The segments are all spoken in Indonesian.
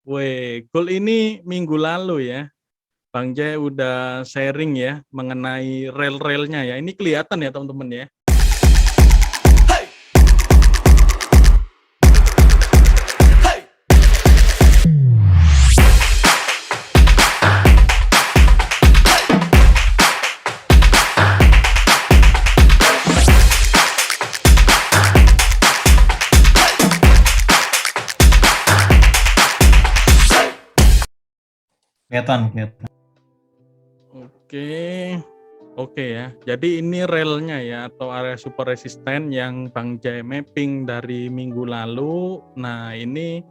Weh, goal ini minggu lalu ya. Bang Jai udah sharing ya mengenai rel-relnya ya. Ini kelihatan ya teman-teman ya. Kelihatan. Oke ya. Jadi ini relnya ya atau area super resisten yang Bang Jai mapping dari minggu lalu. Nah ini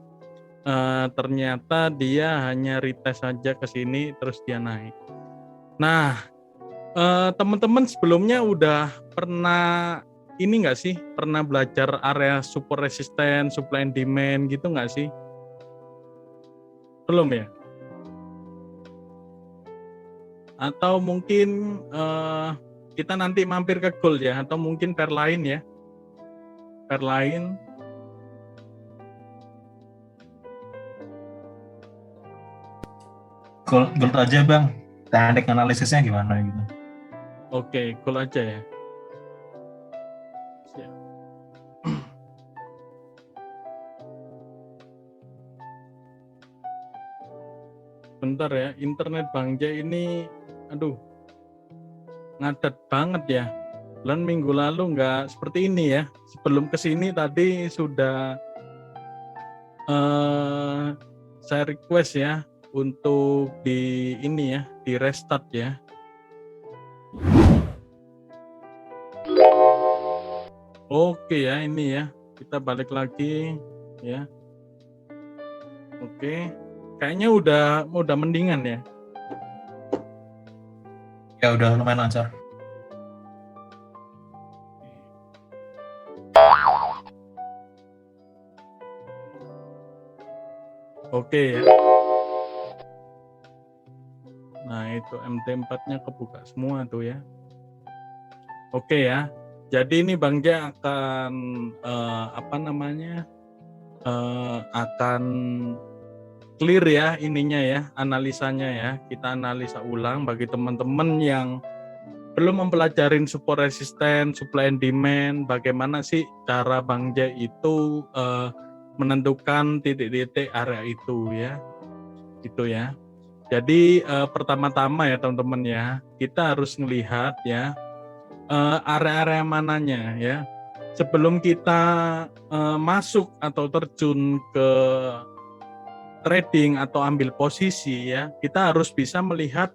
ternyata dia hanya retest saja ke sini terus dia naik. Nah teman-teman sebelumnya udah pernah ini nggak sih? Pernah belajar area super resisten, supply and demand gitu nggak sih? Belum ya? Atau mungkin kita nanti mampir ke gold ya, atau mungkin pair lain ya, pair lain. Gold aja bang, teknik analisisnya gimana gitu. Oke, gold aja ya. Bentar ya, internet Bang Jai ini, aduh, ngadet banget ya. Bulan minggu lalu nggak seperti ini ya. Sebelum kesini tadi sudah saya request ya untuk di ini ya, di restart ya. Oke ya, ini ya, kita balik lagi ya. Oke, kayaknya udah mendingan ya. Ya udah lumayan lancar. Oke ya. Nah itu MT4-nya kebuka semua tuh ya. Oke ya. Jadi ini Bang Jai akan akan clear ya ininya ya, analisanya ya. Kita analisa ulang bagi teman-teman yang belum mempelajarin support resisten, supply and demand, bagaimana sih cara Bang Jai itu menentukan titik-titik area itu ya. Gitu ya. Jadi pertama-tama ya teman-teman ya, kita harus melihat ya area-area mananya ya. Sebelum kita masuk atau terjun ke trading atau ambil posisi ya, kita harus bisa melihat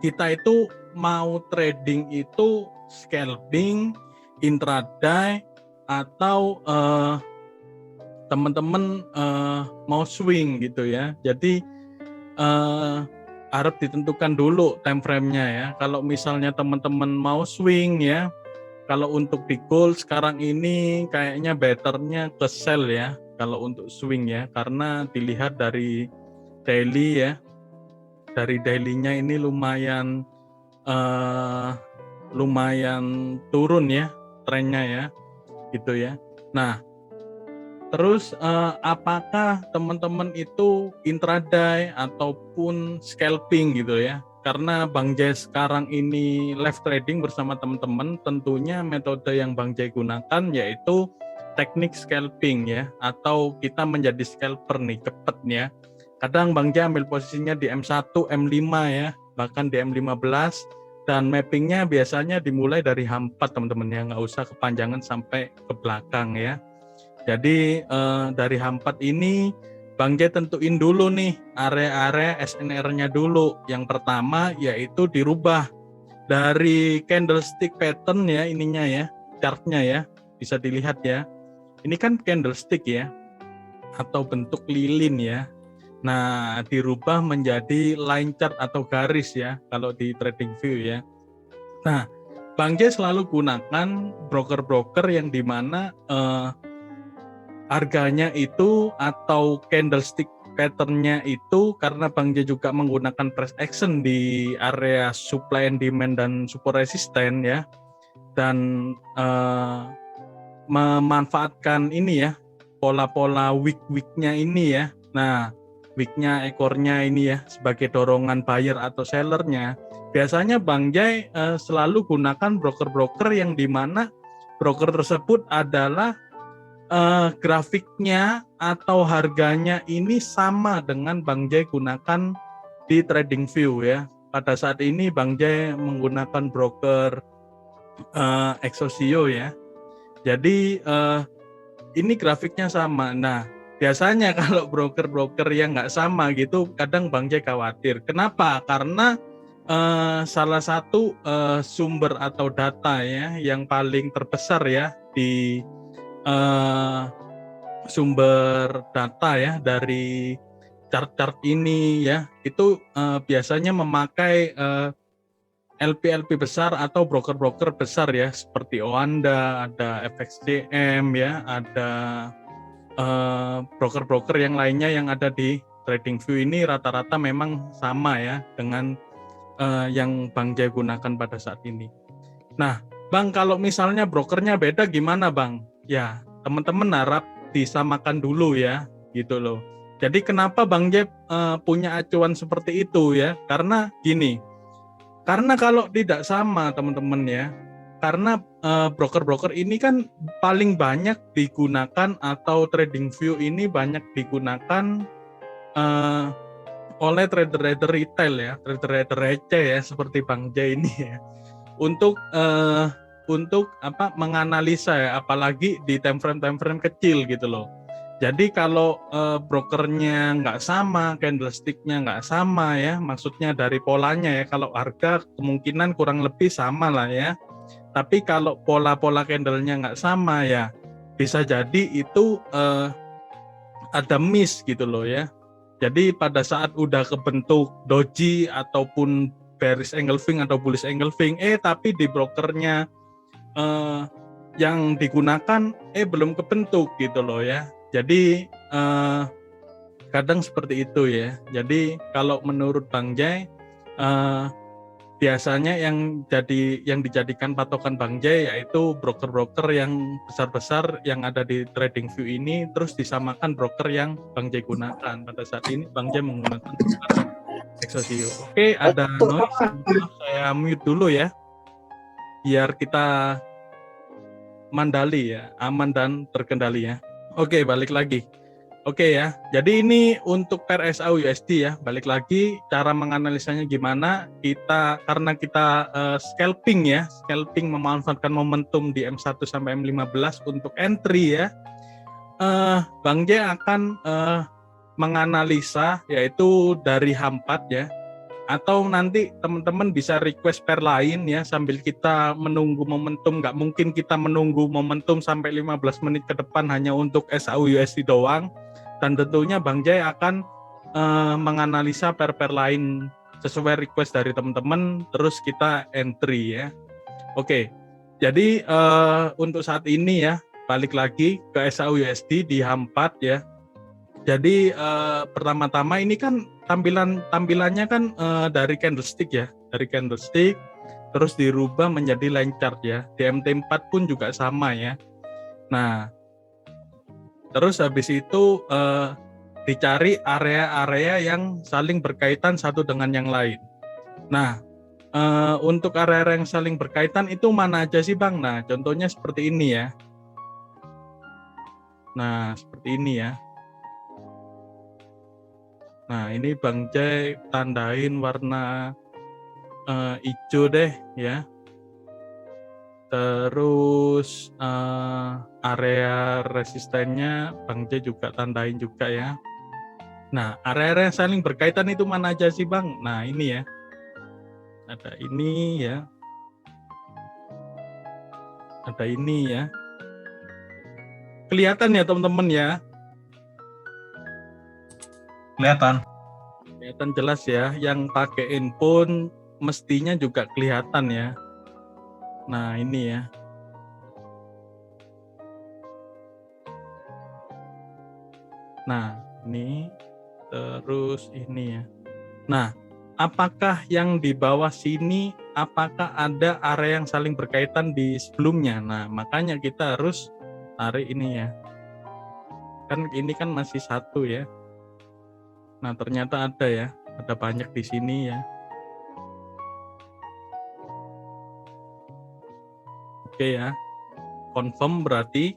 kita itu mau trading itu scalping, intraday, atau teman-teman mau swing gitu ya. Jadi harus ditentukan dulu time frame-nya ya. Kalau misalnya teman-teman mau swing ya, kalau untuk di gold sekarang ini kayaknya betternya ke sell ya kalau untuk swing ya, karena dilihat dari daily ya, dari daily-nya ini lumayan turun ya trennya ya gitu ya. Nah terus apakah teman-teman itu intraday ataupun scalping gitu ya? Karena Bang Jai sekarang ini live trading bersama teman-teman, tentunya metode yang Bang Jai gunakan yaitu teknik scalping ya, atau kita menjadi scalper nih cepet ya. Kadang Bang Jai ambil posisinya di M1, M5 ya, bahkan di M15, dan mappingnya biasanya dimulai dari H4 teman-teman ya, nggak usah kepanjangan sampai ke belakang ya. Jadi dari H4 ini Bang Jai tentuin dulu nih area-area SNR-nya dulu. Yang pertama yaitu dirubah dari candlestick pattern ya ininya ya, chartnya ya, bisa dilihat ya. Ini kan candlestick ya, atau bentuk lilin ya. Nah dirubah menjadi line chart atau garis ya kalau di trading view ya. Nah Bang Jai selalu gunakan broker-broker yang dimana harganya itu atau candlestick pattern-nya itu, karena Bang Jai juga menggunakan price action di area supply and demand dan support resisten ya, dan memanfaatkan ini ya pola-pola week-nya ini ya, Nah, week-nya, ekornya ini ya sebagai dorongan buyer atau sellernya. Biasanya Bang Jai selalu gunakan broker-broker yang dimana broker tersebut adalah grafiknya atau harganya ini sama dengan Bang Jai gunakan di TradingView ya. Pada saat ini Bang Jai menggunakan broker Exosio ya. Jadi ini grafiknya sama. Nah, biasanya kalau broker-broker yang nggak sama gitu, kadang Bang Jai khawatir. Kenapa? Karena salah satu sumber atau data ya yang paling terbesar ya di sumber data ya dari chart-chart ini ya itu biasanya memakai LP-LP besar atau broker-broker besar ya seperti Oanda, ada FXCM ya, ada broker-broker yang lainnya yang ada di TradingView ini rata-rata memang sama ya dengan yang Bang Jai gunakan pada saat ini. Nah, Bang, kalau misalnya brokernya beda gimana, Bang? Ya, teman-teman harap disamakan dulu ya, gitu loh. Jadi kenapa Bang Jeb punya acuan seperti itu ya? Karena gini, karena kalau tidak sama teman-teman ya, karena broker-broker ini kan paling banyak digunakan atau TradingView ini banyak digunakan oleh trader-trader retail ya, trader-trader receh ya seperti Bang Jai ini ya. Untuk apa menganalisa ya apalagi di time frame kecil gitu loh. Jadi kalau brokernya nggak sama, candlestick-nya nggak sama ya, maksudnya dari polanya ya, kalau harga kemungkinan kurang lebih sama lah ya. Tapi kalau pola-pola candle-nya nggak sama ya, bisa jadi itu ada miss gitu loh ya. Jadi pada saat udah kebentuk doji ataupun bearish engulfing atau bullish engulfing, tapi di brokernya yang digunakan belum kebentuk gitu loh ya. Jadi kadang seperti itu ya. Jadi kalau menurut Bang Jai biasanya yang dijadikan patokan Bang Jai yaitu broker-broker yang besar-besar yang ada di TradingView ini terus disamakan broker yang Bang Jai gunakan. Pada saat ini Bang Jai menggunakan broker Exosio. Oke, ada noise. Saya mute dulu ya. Biar kita mandali ya, aman dan terkendali ya. Oke, balik lagi. Oke ya, jadi ini untuk pair SA USD ya. Balik lagi cara menganalisanya gimana? Karena kita scalping ya, scalping memanfaatkan momentum di M1 sampai M15 untuk entry ya. Bang J akan menganalisa yaitu dari H4 ya. Atau nanti teman-teman bisa request pair lain ya sambil kita menunggu momentum. Nggak mungkin kita menunggu momentum sampai 15 menit ke depan hanya untuk SAU USD doang. Dan tentunya Bang Jai akan menganalisa pair-pair lain sesuai request dari teman-teman, terus kita entry ya. Oke, jadi untuk saat ini ya, balik lagi ke SAU USD di H4 ya. Jadi pertama-tama ini kan tampilannya kan dari candlestick ya, dari candlestick, terus dirubah menjadi line chart ya. Di MT4 pun juga sama ya. Nah, terus habis itu dicari area-area yang saling berkaitan satu dengan yang lain. Nah, untuk area-area yang saling berkaitan itu mana aja sih Bang? Nah, contohnya seperti ini ya. Nah, seperti ini ya. Nah, ini Bang Jai tandain warna hijau deh ya. Terus area resistennya Bang Jai juga tandain juga ya. Nah, area-area yang saling berkaitan itu mana aja sih Bang? Nah, ini ya. Ada ini ya. Ada ini ya. Kelihatan ya teman-teman ya. Kelihatan jelas ya. Yang pakai handphone mestinya juga kelihatan ya. Nah, ini ya. Nah, ini terus ini ya. Nah, apakah yang di bawah sini apakah ada area yang saling berkaitan di sebelumnya? Nah, makanya kita harus tarik ini ya. Kan ini kan masih satu ya. Nah, ternyata ada ya, ada banyak di sini ya. Oke ya, confirm berarti.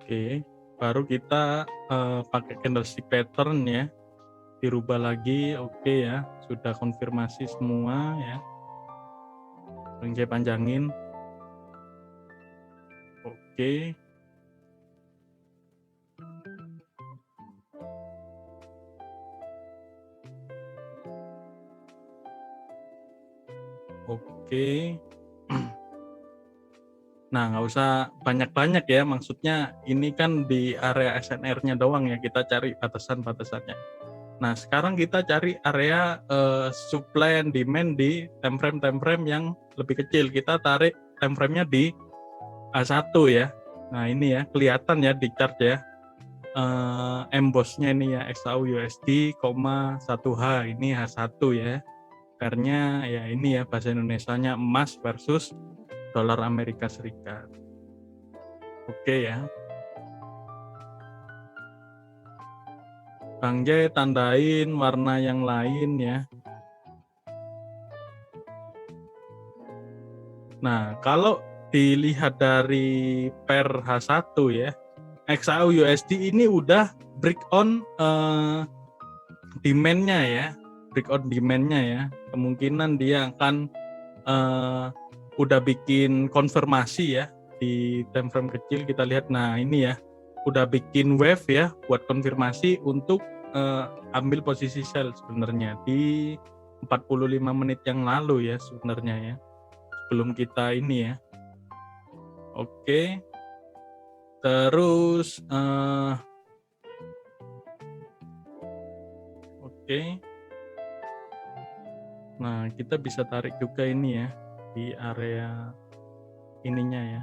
Oke, baru kita pakai candlestick pattern ya, dirubah lagi. Oke ya, sudah konfirmasi semua ya. Saya panjangin. Oke. Oke. Nah, nggak usah banyak-banyak ya, maksudnya ini kan di area SNR-nya doang ya, kita cari batasan-batasannya. Nah, sekarang kita cari area supply and demand di time frame yang lebih kecil. Kita tarik time frame-nya di H1 ya. Nah, ini ya, kelihatan ya di chart ya. Emboss-nya ini ya, XAU USD, 1H, ini H1 ya. Pairnya ya ini ya, bahasa Indonesianya emas versus dolar Amerika Serikat. Oke ya. Bang J tandain warna yang lain ya. Nah, kalau dilihat dari pair H1 ya, XAU USD ini udah break on demand-nya ya. Break on demand-nya ya. Kemungkinan dia akan udah bikin konfirmasi ya di time frame kecil. Kita lihat, nah ini ya, udah bikin wave ya buat konfirmasi untuk ambil posisi sell sebenarnya di 45 menit yang lalu ya sebenarnya ya, sebelum kita ini ya. Oke, terus oke, nah kita bisa tarik juga ini ya di area ininya ya,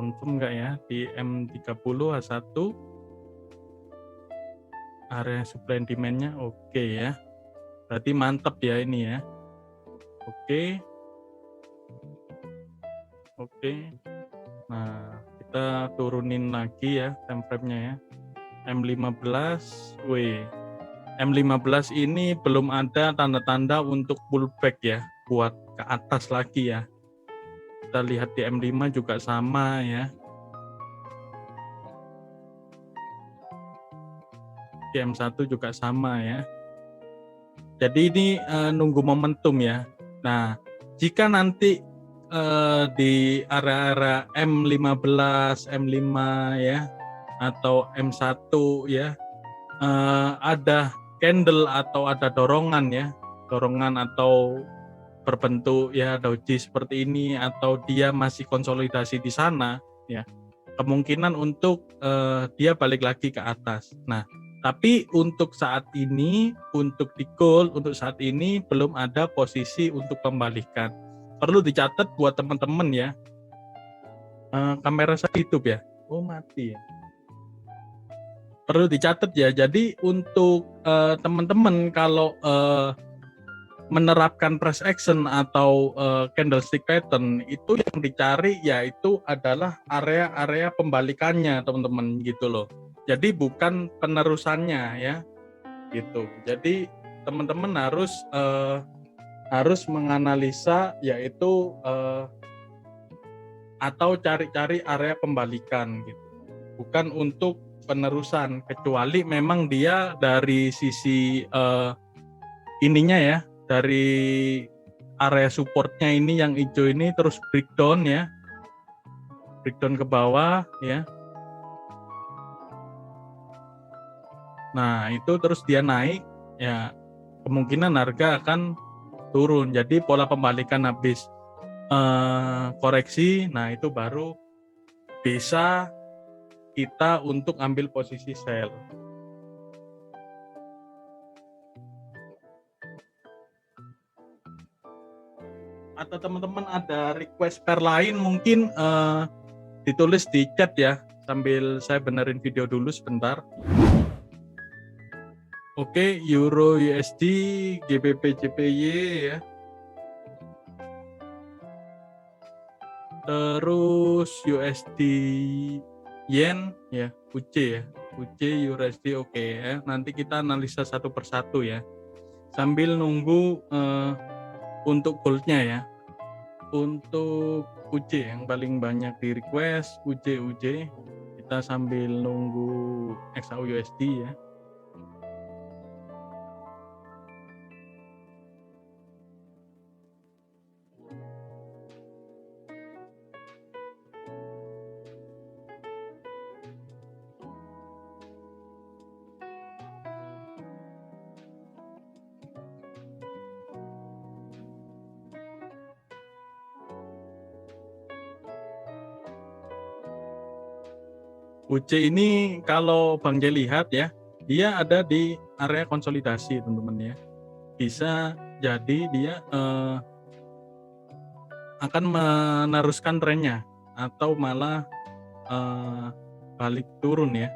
confirm nggak ya di M30 H1 area supply and demand-nya. Oke ya, berarti mantap ya ini ya. Oke, nah kita turunin lagi ya time frame-nya ya, M15. M15 ini belum ada tanda-tanda untuk pullback ya, buat ke atas lagi ya. Kita lihat di M5 juga sama ya. Di M1 juga sama ya. Jadi ini nunggu momentum ya. Nah, jika nanti di area-area M15, M5 ya, atau M1 ya, ada candle atau ada dorongan ya, dorongan atau berbentuk ya doji seperti ini, atau dia masih konsolidasi di sana ya, kemungkinan untuk dia balik lagi ke atas. Nah, tapi untuk saat ini, untuk di gold untuk saat ini belum ada posisi untuk pembalikan. Perlu dicatat buat teman-teman ya. Kamera saya hidup ya? Oh, mati ya. Perlu dicatat ya. Jadi untuk teman-teman kalau menerapkan price action atau candlestick pattern, itu yang dicari yaitu adalah area-area pembalikannya teman-teman gitu loh. Jadi bukan penerusannya ya gitu. Jadi teman-teman harus menganalisa yaitu atau cari-cari area pembalikan gitu, bukan untuk penerusan, kecuali memang dia dari sisi ininya ya, dari area supportnya ini yang hijau ini terus breakdown ya, breakdown ke bawah ya. Nah itu terus dia naik ya, kemungkinan harga akan turun. Jadi pola pembalikan habis koreksi, nah itu baru bisa kita untuk ambil posisi sell. Atau teman-teman ada request pair lain mungkin ditulis di chat ya, sambil saya benerin video dulu sebentar. Oke, Euro USD, GBP JPY ya. Terus USD Yen ya, UC ya. UC USD oke ya. Nanti kita analisa satu persatu ya. Sambil nunggu untuk goldnya ya. Untuk UC yang paling banyak di request UC kita sambil nunggu XAU USD ya. UC ini kalau Bang J lihat ya, dia ada di area konsolidasi teman-teman ya. Bisa jadi dia akan meneruskan trennya atau malah balik turun ya.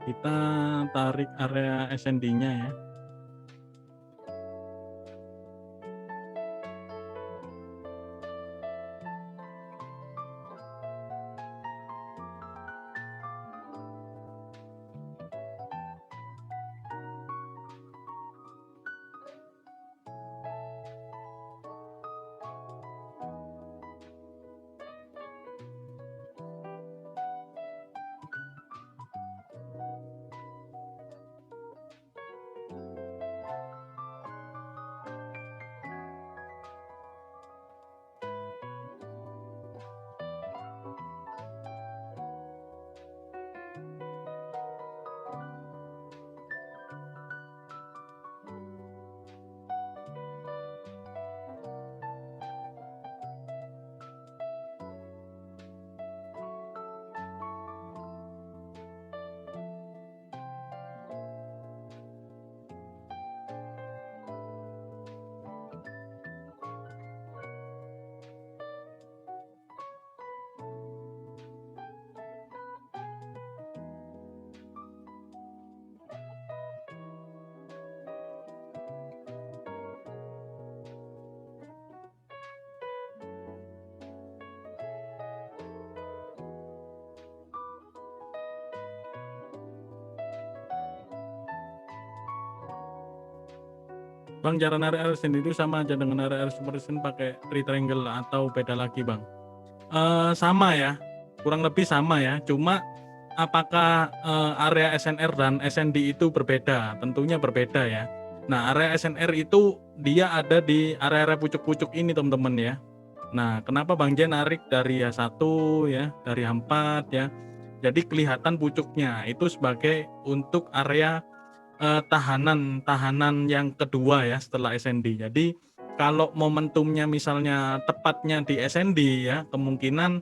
Kita tarik area SND-nya ya. Bang, cara narik RSN itu sama aja dengan narik RSN pakai triangle atau beda lagi, Bang? Sama ya, kurang lebih sama ya. Cuma apakah area SNR dan SND itu berbeda? Tentunya berbeda ya. Nah, area SNR itu dia ada di area-area pucuk-pucuk ini, teman-teman ya. Nah, kenapa Bang J narik dari H1 ya, dari H4 ya. Jadi kelihatan pucuknya itu sebagai untuk area tahanan yang kedua ya setelah SND. Jadi kalau momentumnya misalnya tepatnya di SND ya, kemungkinan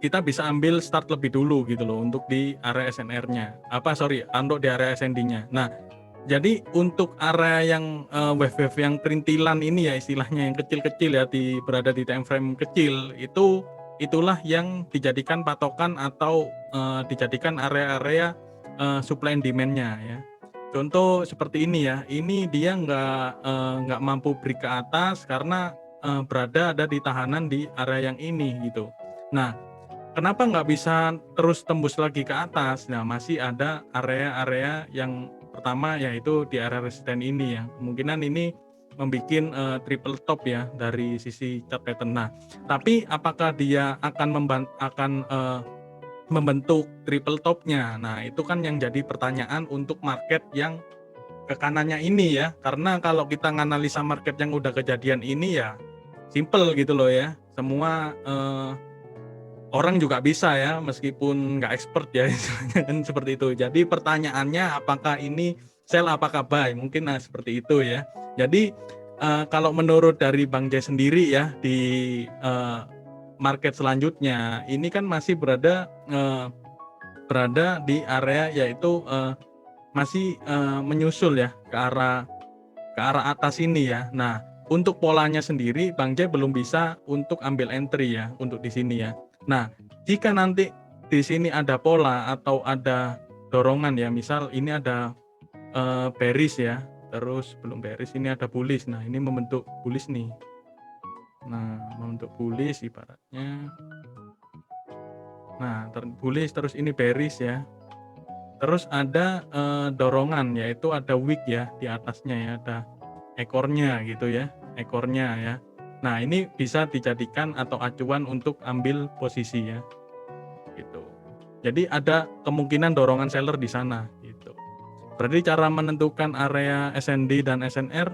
kita bisa ambil start lebih dulu gitu loh untuk di area SNR-nya. Untuk di area SND-nya. Nah, jadi untuk area yang wave-wave yang perintilan ini ya istilahnya yang kecil-kecil ya berada di time frame kecil itulah yang dijadikan patokan atau dijadikan area-area supply and demand-nya ya. Contoh seperti ini ya, ini dia nggak mampu break ke atas karena ada di tahanan di area yang ini gitu. Nah, kenapa nggak bisa terus tembus lagi ke atas? Nah, masih ada area-area yang pertama yaitu di area resisten ini ya. Kemungkinan ini membuat triple top ya dari sisi chart pattern. Nah, tapi apakah dia akan membentuk triple topnya? Nah, itu kan yang jadi pertanyaan untuk market yang ke kanannya ini ya. Karena kalau kita nganalisa market yang udah kejadian ini ya simple gitu loh ya. Semua orang juga bisa ya, meskipun nggak expert ya, kan seperti itu. Jadi pertanyaannya apakah ini sell, apakah buy? Mungkin seperti itu ya. Jadi kalau menurut dari Bang Jay sendiri ya di market selanjutnya, ini kan masih berada di area yaitu masih menyusul ya ke arah atas ini ya. Nah, untuk polanya sendiri Bang Jay belum bisa untuk ambil entry ya untuk di sini ya. Nah, jika nanti di sini ada pola atau ada dorongan ya, misal ini ada bearish ya, terus belum bearish ini ada bullish. Nah, ini membentuk bullish nih. Nah, membentuk bullish ibaratnya. Nah, bullish terus ini bearish ya. Terus ada dorongan yaitu ada wick ya di atasnya ya, ada ekornya gitu ya, ekornya ya. Nah, ini bisa dijadikan atau acuan untuk ambil posisi ya. Gitu. Jadi ada kemungkinan dorongan seller di sana gitu. Berarti cara menentukan area SND dan SNR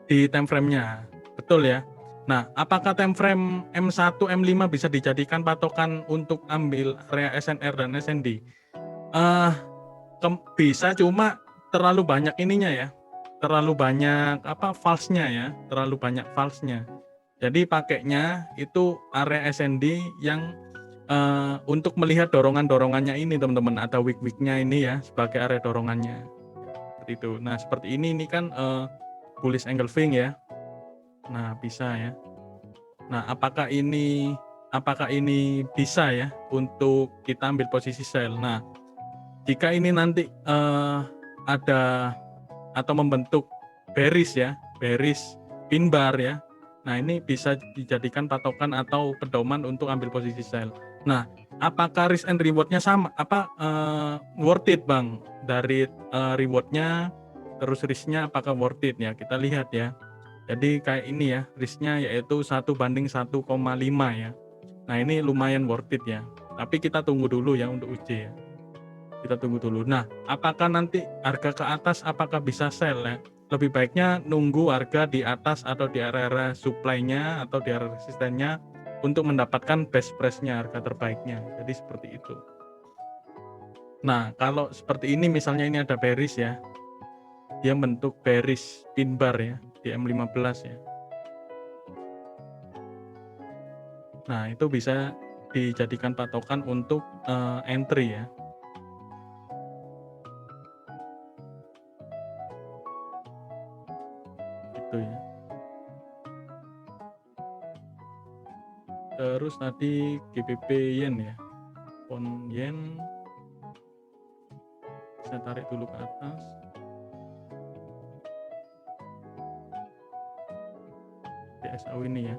di time frame-nya. Betul ya. Nah, apakah time frame M1, M5 bisa dijadikan patokan untuk ambil area SNR dan SND? Bisa, cuma terlalu banyak ininya ya. Terlalu banyak false-nya ya, terlalu banyak false-nya. Jadi pakainya itu area SND yang untuk melihat dorongan-dorongannya ini teman-teman, ada wick-wicknya ini ya sebagai area dorongannya. Seperti itu. Nah, seperti ini kan bullish engulfing ya. Nah, bisa ya. Nah, apakah ini bisa ya untuk kita ambil posisi sell? Nah, jika ini nanti ada atau membentuk bearish ya, bearish pin bar ya. Nah, ini bisa dijadikan patokan atau pedoman untuk ambil posisi sell. Nah, apakah risk and reward-nya sama? Worth it, Bang? Dari reward-nya terus risk-nya apakah worth it ya? Kita lihat ya. Jadi kayak ini ya, risk-nya yaitu 1:1,5 ya. Nah, ini lumayan worth it ya. Tapi kita tunggu dulu ya untuk uji ya. Kita tunggu dulu. Nah, apakah nanti harga ke atas apakah bisa sell ya? Lebih baiknya nunggu harga di atas atau di area supply-nya atau di area resistennya untuk mendapatkan best price-nya, harga terbaiknya. Jadi seperti itu. Nah, kalau seperti ini misalnya ini ada bearish ya. Dia bentuk bearish pin bar ya di M15 ya. Nah, itu bisa dijadikan patokan untuk entry ya. Gitu ya. Terus tadi GBP yen ya, pound yen saya tarik dulu ke atas. DSAU ini ya.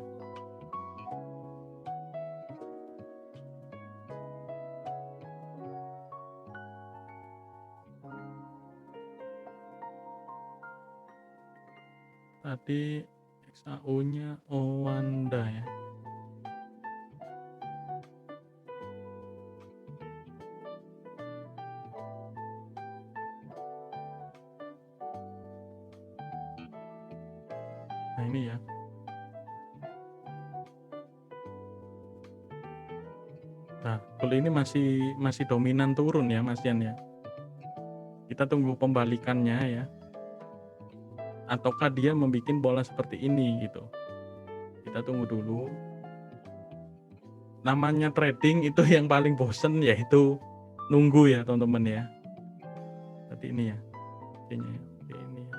Tadi XAU-nya Owanda ya. Nah, ini ya. Nah, kalau ini masih dominan turun ya, Mas Yan ya. Kita tunggu pembalikannya ya. ataukah dia membuat pola seperti ini gitu. Kita tunggu dulu. Namanya trading itu yang paling bosen yaitu nunggu ya teman-teman ya. Seperti ini ya. Ini ya. Ini ya.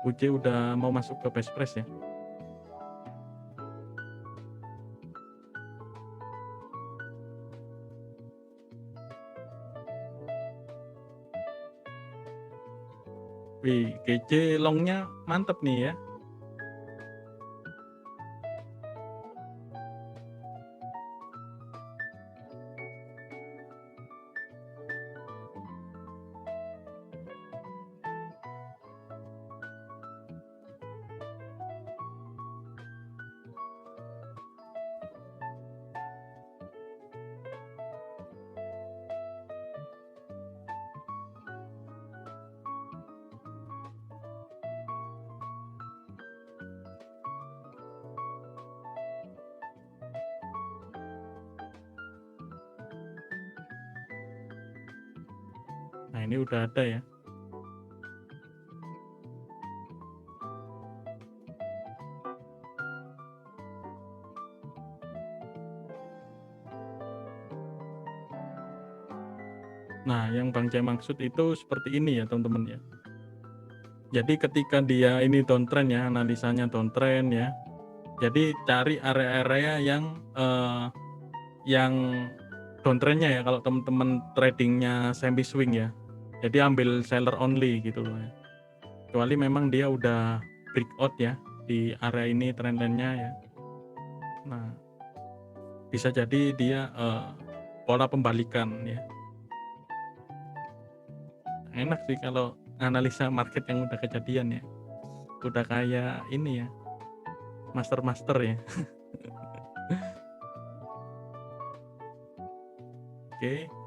UC udah mau masuk ke best price ya. Wih, GC longnya mantep nih ya. Nah, ini udah ada ya. Nah, yang Bang Jai maksud itu seperti ini ya teman-teman ya. Jadi ketika dia ini downtrend ya, analisanya downtrend ya. Jadi cari area-area yang downtrendnya ya, kalau teman-teman tradingnya semi swing ya. Jadi ambil seller only gitu loh ya. Kecuali memang dia udah breakout ya di area ini trendline-nya ya. Nah, bisa jadi dia pola pembalikan ya. Enak sih kalau analisa market yang udah kejadian ya. Udah kayak ini ya, master ya.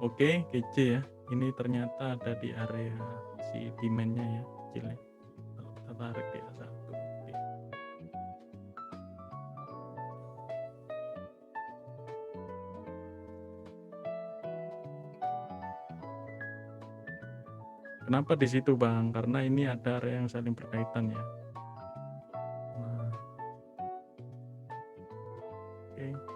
Oke, kece ya. Ini ternyata ada di area si demand-nya ya, kecil ya. Kalau kita tarik di A1. Oke. Kenapa di situ Bang? Karena ini ada area yang saling berkaitan ya. Nah, oke.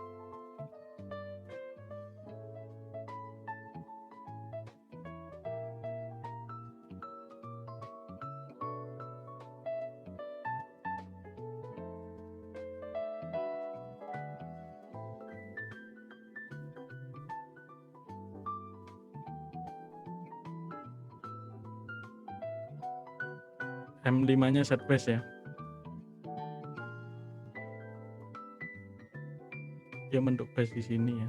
5-nya set base ya. Dia bentuk base di sini ya.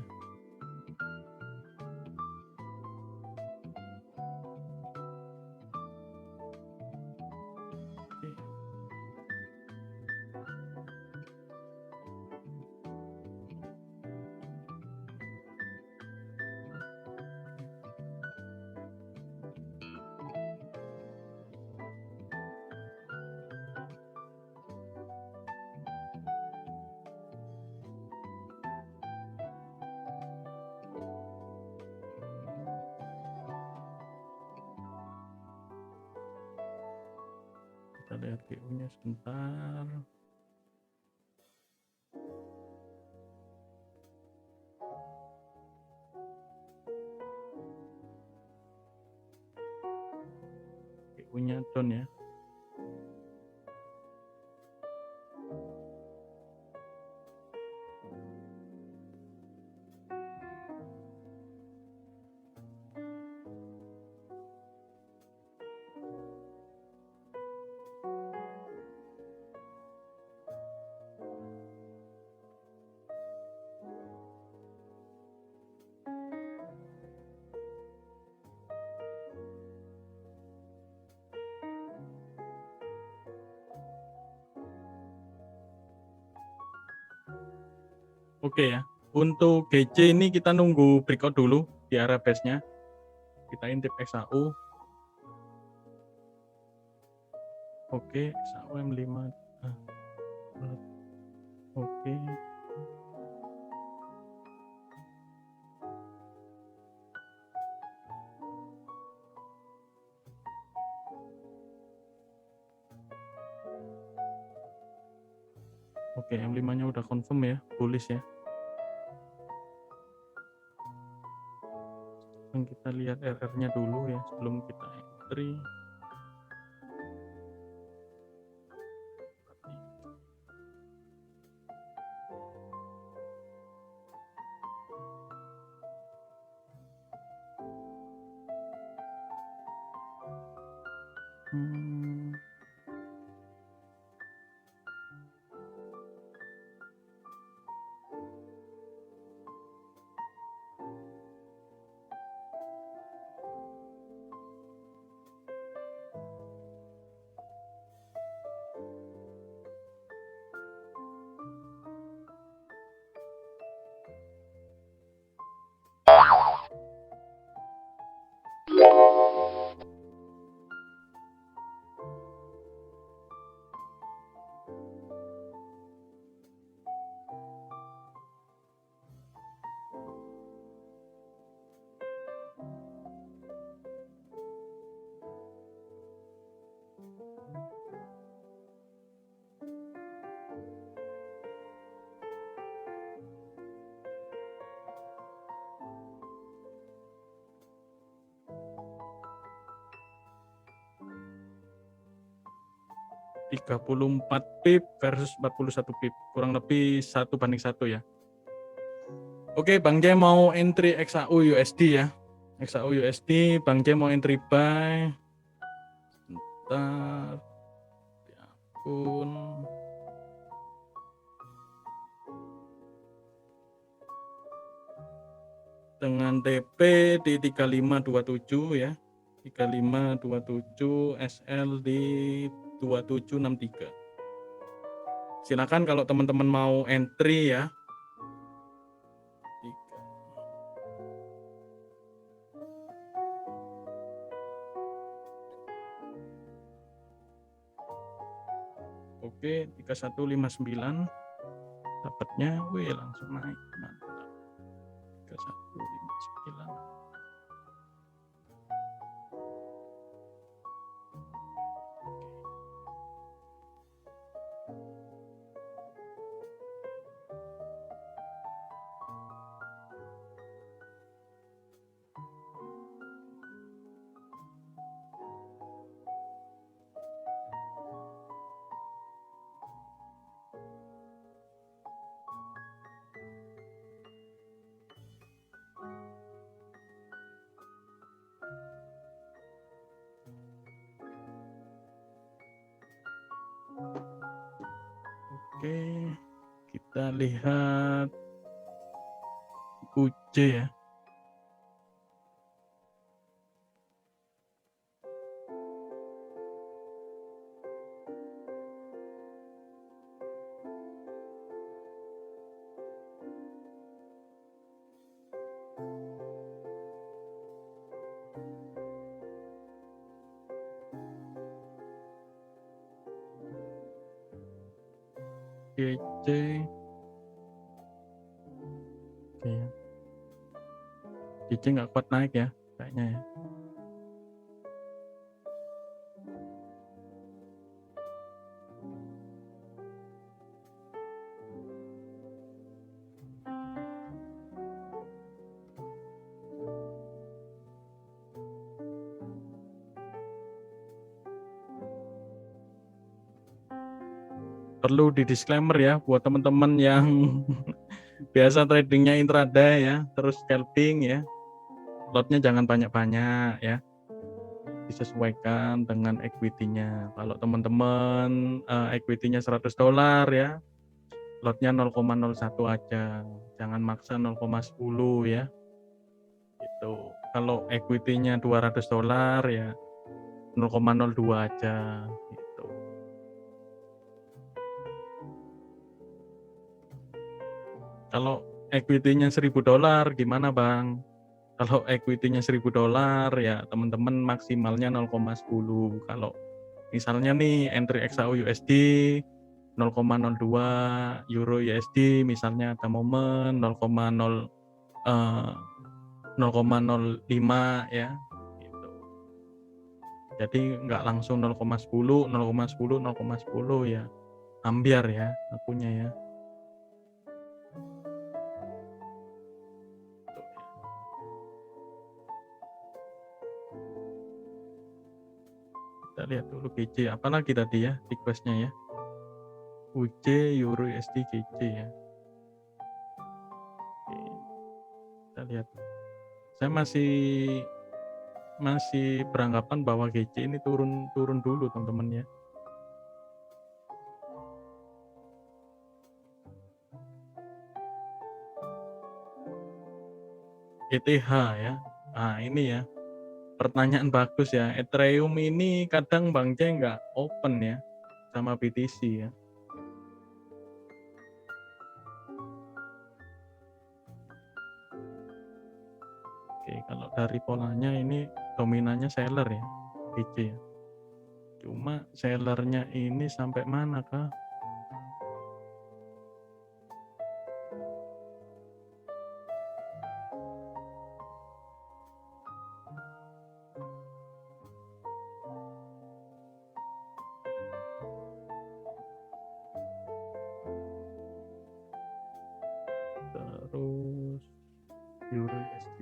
Oke. Kita lihat GU-nya sebentar. GU-nya down ya. Oke ya. Untuk GC ini kita nunggu breakout dulu di area base-nya. Kita intip XAU. Oke, XAU M5. Oke. Oke, M5-nya udah confirm ya, bullish ya. Dan kita lihat RR-nya dulu ya sebelum kita entry. Hmm, 34 pip versus 41 pip, kurang lebih 1:1 ya. Oke, Bang J mau entry XAU USD ya. XAU USD, Bang J mau entry buy. Bentar. Di akun. Dengan TP di 3527 ya. 3527, SL di 2763. Silakan kalau teman-teman mau entry ya. Oke, 3159 dapatnya, wih langsung naik, mantap. 3159. Oke, kita lihat UJ ya. GC. Oke ya. GC nggak kuat naik ya, kayaknya ya. Perlu di disclaimer ya buat teman-teman yang biasa tradingnya intraday ya, terus scalping ya, lotnya jangan banyak-banyak ya, disesuaikan dengan equity-nya. Kalau teman-teman equity-nya $100 ya, lotnya 0,01 aja, jangan maksa 0,10 ya. Gitu. Kalau equity-nya $200 ya 0,02 aja gitu. Kalau equity-nya $1.000 gimana Bang? Kalau equity-nya $1.000 ya teman-teman maksimalnya 0,10. Kalau misalnya nih entry XAU USD 0,02, Euro USD misalnya ada momen 0,05 ya gitu. Jadi nggak langsung 0,10 ya. ambiar ya akunnya ya. Tuh, ya. Kita lihat dulu GC apalagi tadi ya requestnya ya. UJ, Euro, USD, GC ya. Oke, kita lihat. Saya masih beranggapan bahwa GC ini turun dulu teman-teman ya. ETH ya. Nah ini ya pertanyaan bagus ya. Ethereum ini kadang Bang C nggak open ya sama BTC ya. Oke, kalau dari polanya ini dominannya seller ya, BC ya. Cuma sellernya ini sampai mana kah? Terus Euro USD.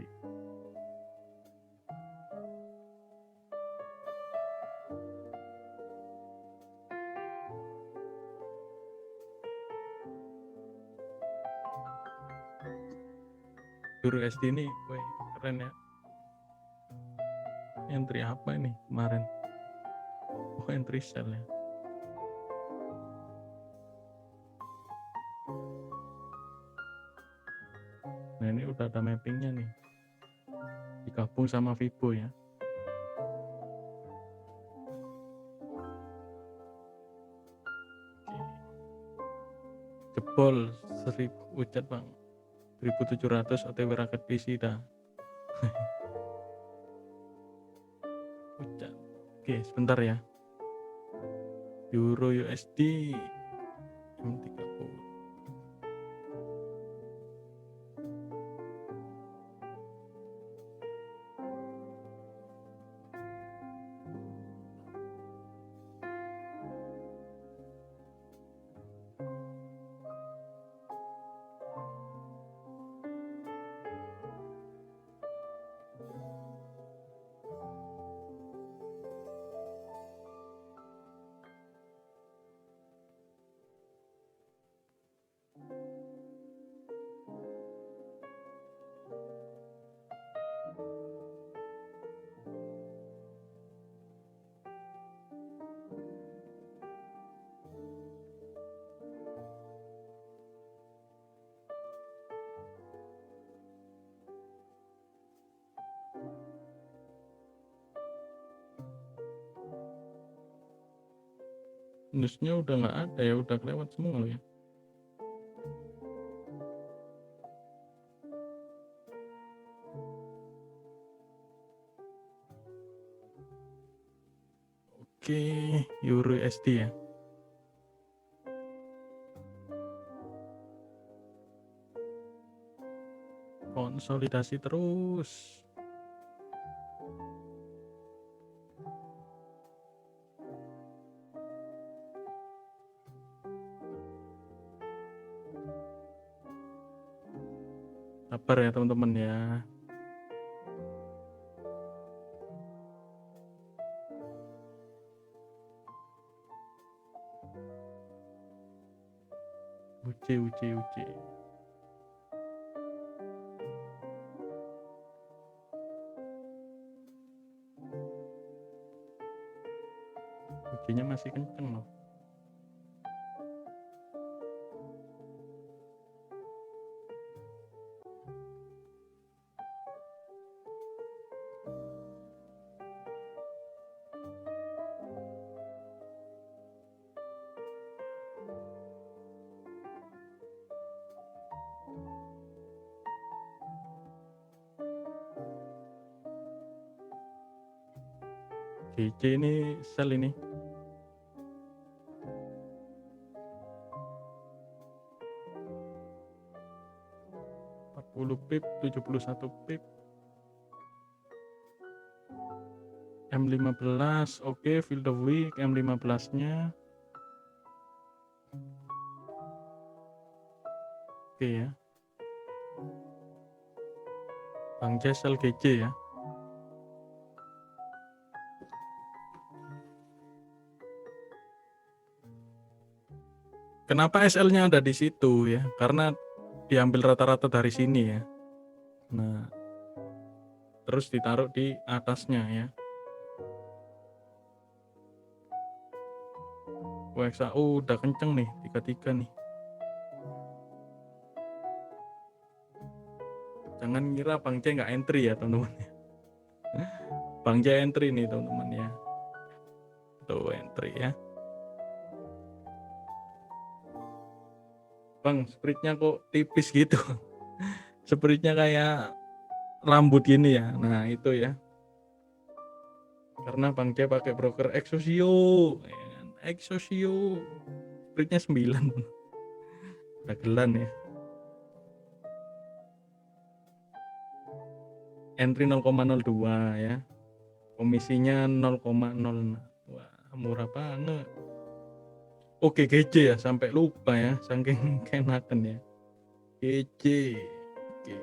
Euro USD ini, wih, keren ya. Entry apa ini kemarin? Oh, entry sell ya. Nah, ini udah ada mappingnya nih. Digabung sama Fibo ya. Oke. Jebol 1000 ucat Bang. 1700 OTW raket PC dah. Ucat. Oke, sebentar ya. Euro USD M30. Newsnya udah nggak ada ya, udah kelewat semua loh ya. Oke, Euro USD ya. Konsolidasi terus. Sabar ya teman-teman ya. Uji. Ujinya masih kenceng loh. GC ini sell ini. pip, 71 pip. M15, oke, field of week M15-nya. Oke ya. Bang Jess LGJ ya. Kenapa SL-nya ada di situ ya? Karena diambil rata-rata dari sini ya. Nah, terus ditaruh di atasnya ya. WXAU udah kenceng nih, 33 nih. Jangan ngira Bang J nggak entry ya teman-teman. Bang J entry nih teman-teman ya. Tuh entry ya. Bang, spreadnya kok tipis gitu. Spreadnya kayak rambut gini ya. Nah itu ya. Karena Bang J pakai broker Exosio. Ya kan? Exosio. Spreadnya 9. Dagelan ya. Entry 0,02 ya. Komisinya 0,0. Wah, murah banget. Oke, GJ ya, sampai lupa ya, saking kenakan ya. GJ. Oke.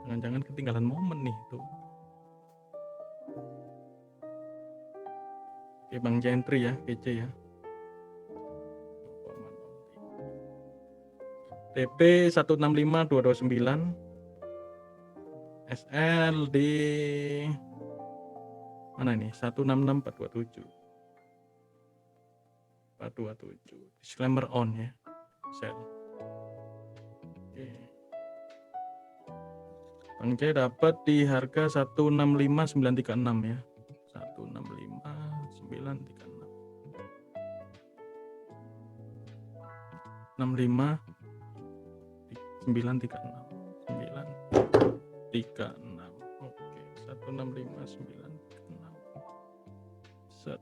Jangan-jangan ketinggalan momen nih tuh. Oke, Bang Jentri ya, GJ ya. TP 165229. SL di mana ini? 166427. 427. Disclaimer on ya. Sell. Oke. Bang J dapat di harga 165936 ya. 165936. 65 936. 936. Oke, 165936. Set.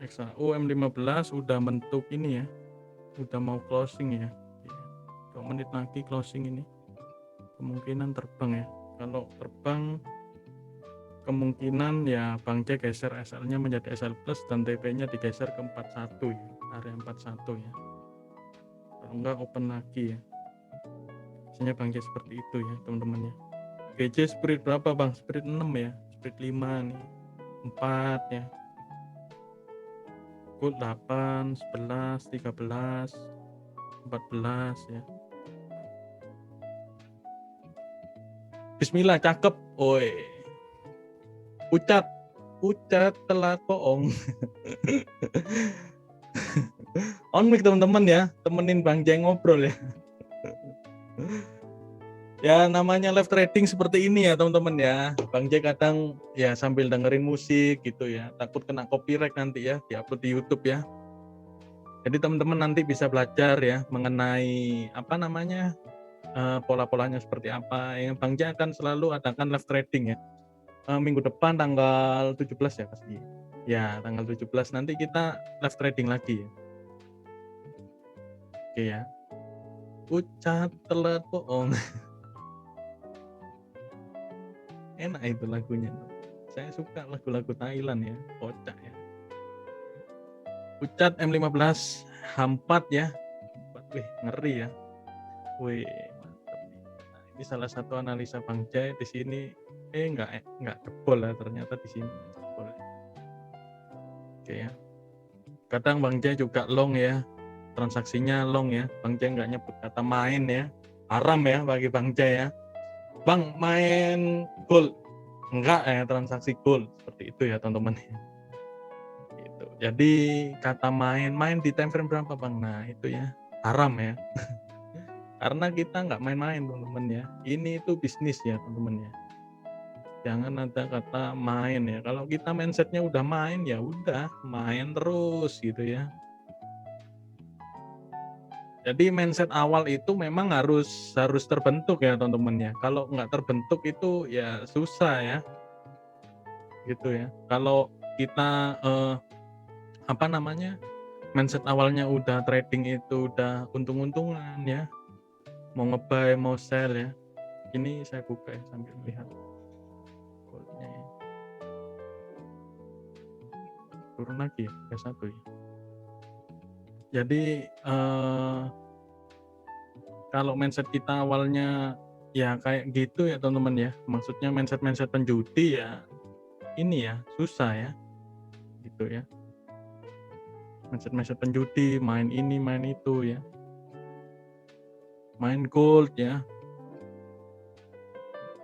XAU M15 udah bentuk ini ya. Udah mau closing ya. 2 menit lagi closing ini. Kemungkinan terbang ya. Kalau terbang kemungkinan ya Bang J geser SL-nya menjadi SL plus dan TP-nya digeser ke 41 ya. Area 41 ya. Kalau enggak open lagi ya. Biasanya Bang J seperti itu ya teman-teman ya. GJ spirit berapa Bang? Spirit 6 ya. Spirit 5 nih. 4 ya. Gold 8, 11, 13, 14 ya. Bismillah, cakep. Oi. Ucat telat bohong. On mic teman-teman ya, temenin Bang Jeng ngobrol ya. Ya namanya live trading seperti ini ya teman-teman ya. Bang J kadang ya sambil dengerin musik gitu ya. Takut kena copyright nanti ya, diupload di YouTube ya. Jadi teman-teman nanti bisa belajar ya mengenai apa namanya pola-polanya seperti apa. Yang Bang J akan selalu adakan live trading ya. Minggu depan tanggal 17 ya pasti. Ya, tanggal 17 nanti kita live trading lagi ya. Oke ya. Ucat telat bohong. Enak itu lagunya. Saya suka lagu-lagu Thailand ya, kocak ya. Ucat M15 H4 ya. Wih, ngeri ya. Wih, mantap nih. Nah, ini salah satu analisa Bang J di sini. Enggak jebol lah ternyata di sini. Jebol. Oke ya. Kadang Bang J juga long ya. Transaksinya long ya. Bang J nggak nyebut kata main ya. Haram ya bagi Bang J ya. Bang main gold. Enggak ya transaksi gold. Seperti itu ya teman-teman. Gitu. Jadi kata main di time frame berapa Bang? Nah itu ya. Haram ya. Karena kita nggak main-main teman-teman ya. Ini itu bisnis ya teman-teman ya. Jangan ada kata main ya. Kalau kita mindsetnya udah main ya udah main terus gitu ya. Jadi mindset awal itu memang harus terbentuk ya teman-teman ya. Kalau nggak terbentuk itu ya susah ya. Gitu ya. Kalau kita apa namanya mindset awalnya udah trading itu udah untung-untungan ya. Mau nge-buy mau sell ya. Ini saya buka ya sambil lihat goldnya ya. turun lagi ya, 31 ya. Jadi kalau mindset kita awalnya ya kayak gitu ya teman-teman ya, maksudnya mindset penjudi ya ini ya susah ya gitu ya. Mindset penjudi, main ini main itu ya, main gold ya,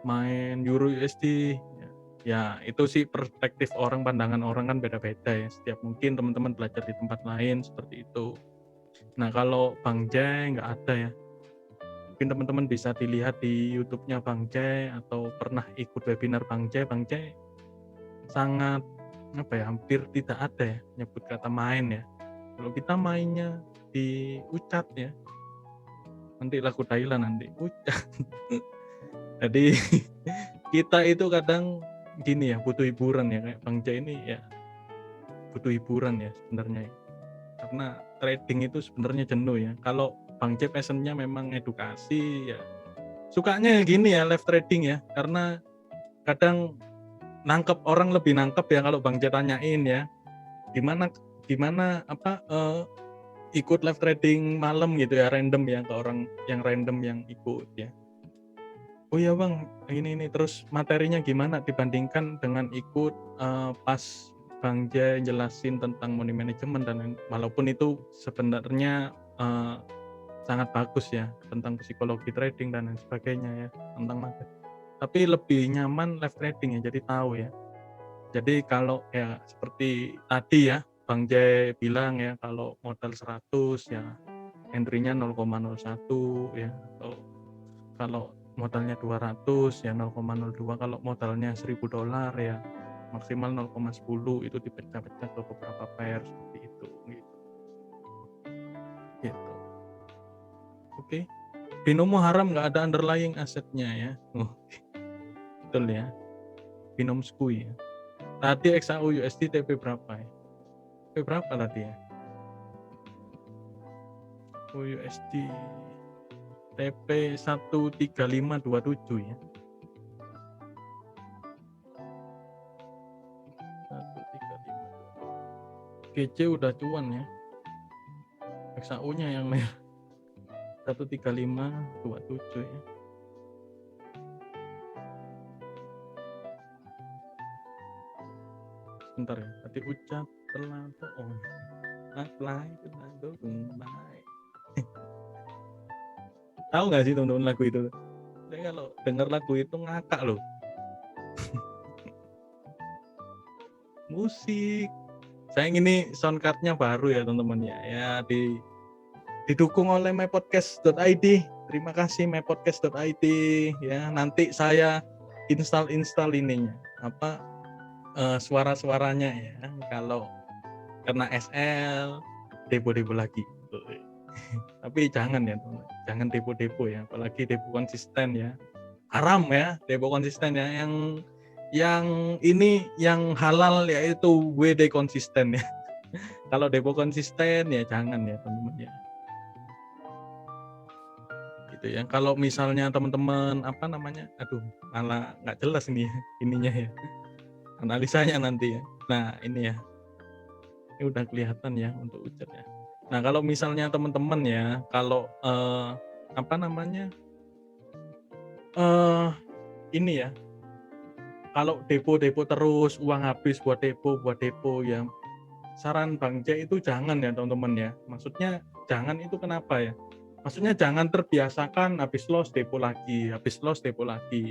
main Euro USD ya. Ya itu sih perspektif orang, pandangan orang kan beda-beda ya, setiap mungkin teman-teman belajar di tempat lain seperti itu. Nah kalau Bang Jai nggak ada ya, mungkin teman-teman bisa dilihat di YouTube-nya Bang Jai atau pernah ikut webinar Bang Jai sangat apa ya, hampir tidak ada ya nyebut kata main ya. Kalau kita mainnya di ucat ya, nanti lagu Thailand nanti ucat. Jadi kita itu kadang gini ya, butuh hiburan ya, kayak Bang Jai ini ya butuh hiburan ya sebenarnya ya. Karena trading itu sebenarnya jenuh ya. Kalau Bang Jai passionnya memang edukasi ya, sukanya gini ya live trading ya, karena kadang orang lebih nangkep ya kalau Bang Jai tanyain ya, gimana apa ikut live trading malam gitu ya, random ya, ke orang yang random yang ikut ya. Oh ya Bang, ini terus materinya gimana dibandingkan dengan ikut pas Bang Jai jelasin tentang money management dan walaupun itu sebenarnya sangat bagus ya tentang psikologi trading dan lain sebagainya ya, tentang market. Tapi lebih nyaman live trading ya, jadi tahu ya. Jadi kalau ya seperti tadi ya Bang Jai bilang ya, kalau modal 100 ya entry-nya 0,01 ya, atau kalau modalnya 200 ya 0,02, kalau modalnya $1.000 ya maksimal 0,10, itu dipecah-pecah ke beberapa pair seperti itu gitu. Oke. Binomo haram nggak ada underlying asetnya ya. Betul ya. Binom skui ya. Tadi XAU USD TP berapa ya? TP berapa tadi ya? USD TP 13527 ya. 135. GC udah cuan ya. XAU-nya yang merah. 13527 ya. Sebentar ya. Tadi ucap telah bohong. Apply telah baik. Tahu nggak sih teman-teman lagu itu? Saya kalau dengar lagu itu ngakak loh. Musik. Saya ini soundcard-nya baru ya teman-teman ya. Ya didukung oleh mypodcast.id. Terima kasih mypodcast.id ya. Nanti saya install ininya apa suara-suaranya ya. Kalau kena SL depo lagi. Tapi jangan ya teman, jangan depo ya, apalagi depo konsisten ya, haram ya depo konsisten ya. Yang ini yang halal yaitu WD konsisten ya. Kalau depo konsisten ya jangan ya teman-teman ya. Gitu ya. Kalau misalnya teman-teman apa namanya, aduh malah nggak jelas ini ya, ininya ya, analisanya nanti ya. Nah ini ya, ini udah kelihatan ya untuk ujar ya. Nah kalau misalnya teman-teman ya, kalau apa namanya ini ya, kalau depo terus uang habis buat depo ya, saran Bang Jai itu jangan ya teman-teman ya. Maksudnya jangan itu kenapa ya? Maksudnya jangan terbiasakan habis loss depo lagi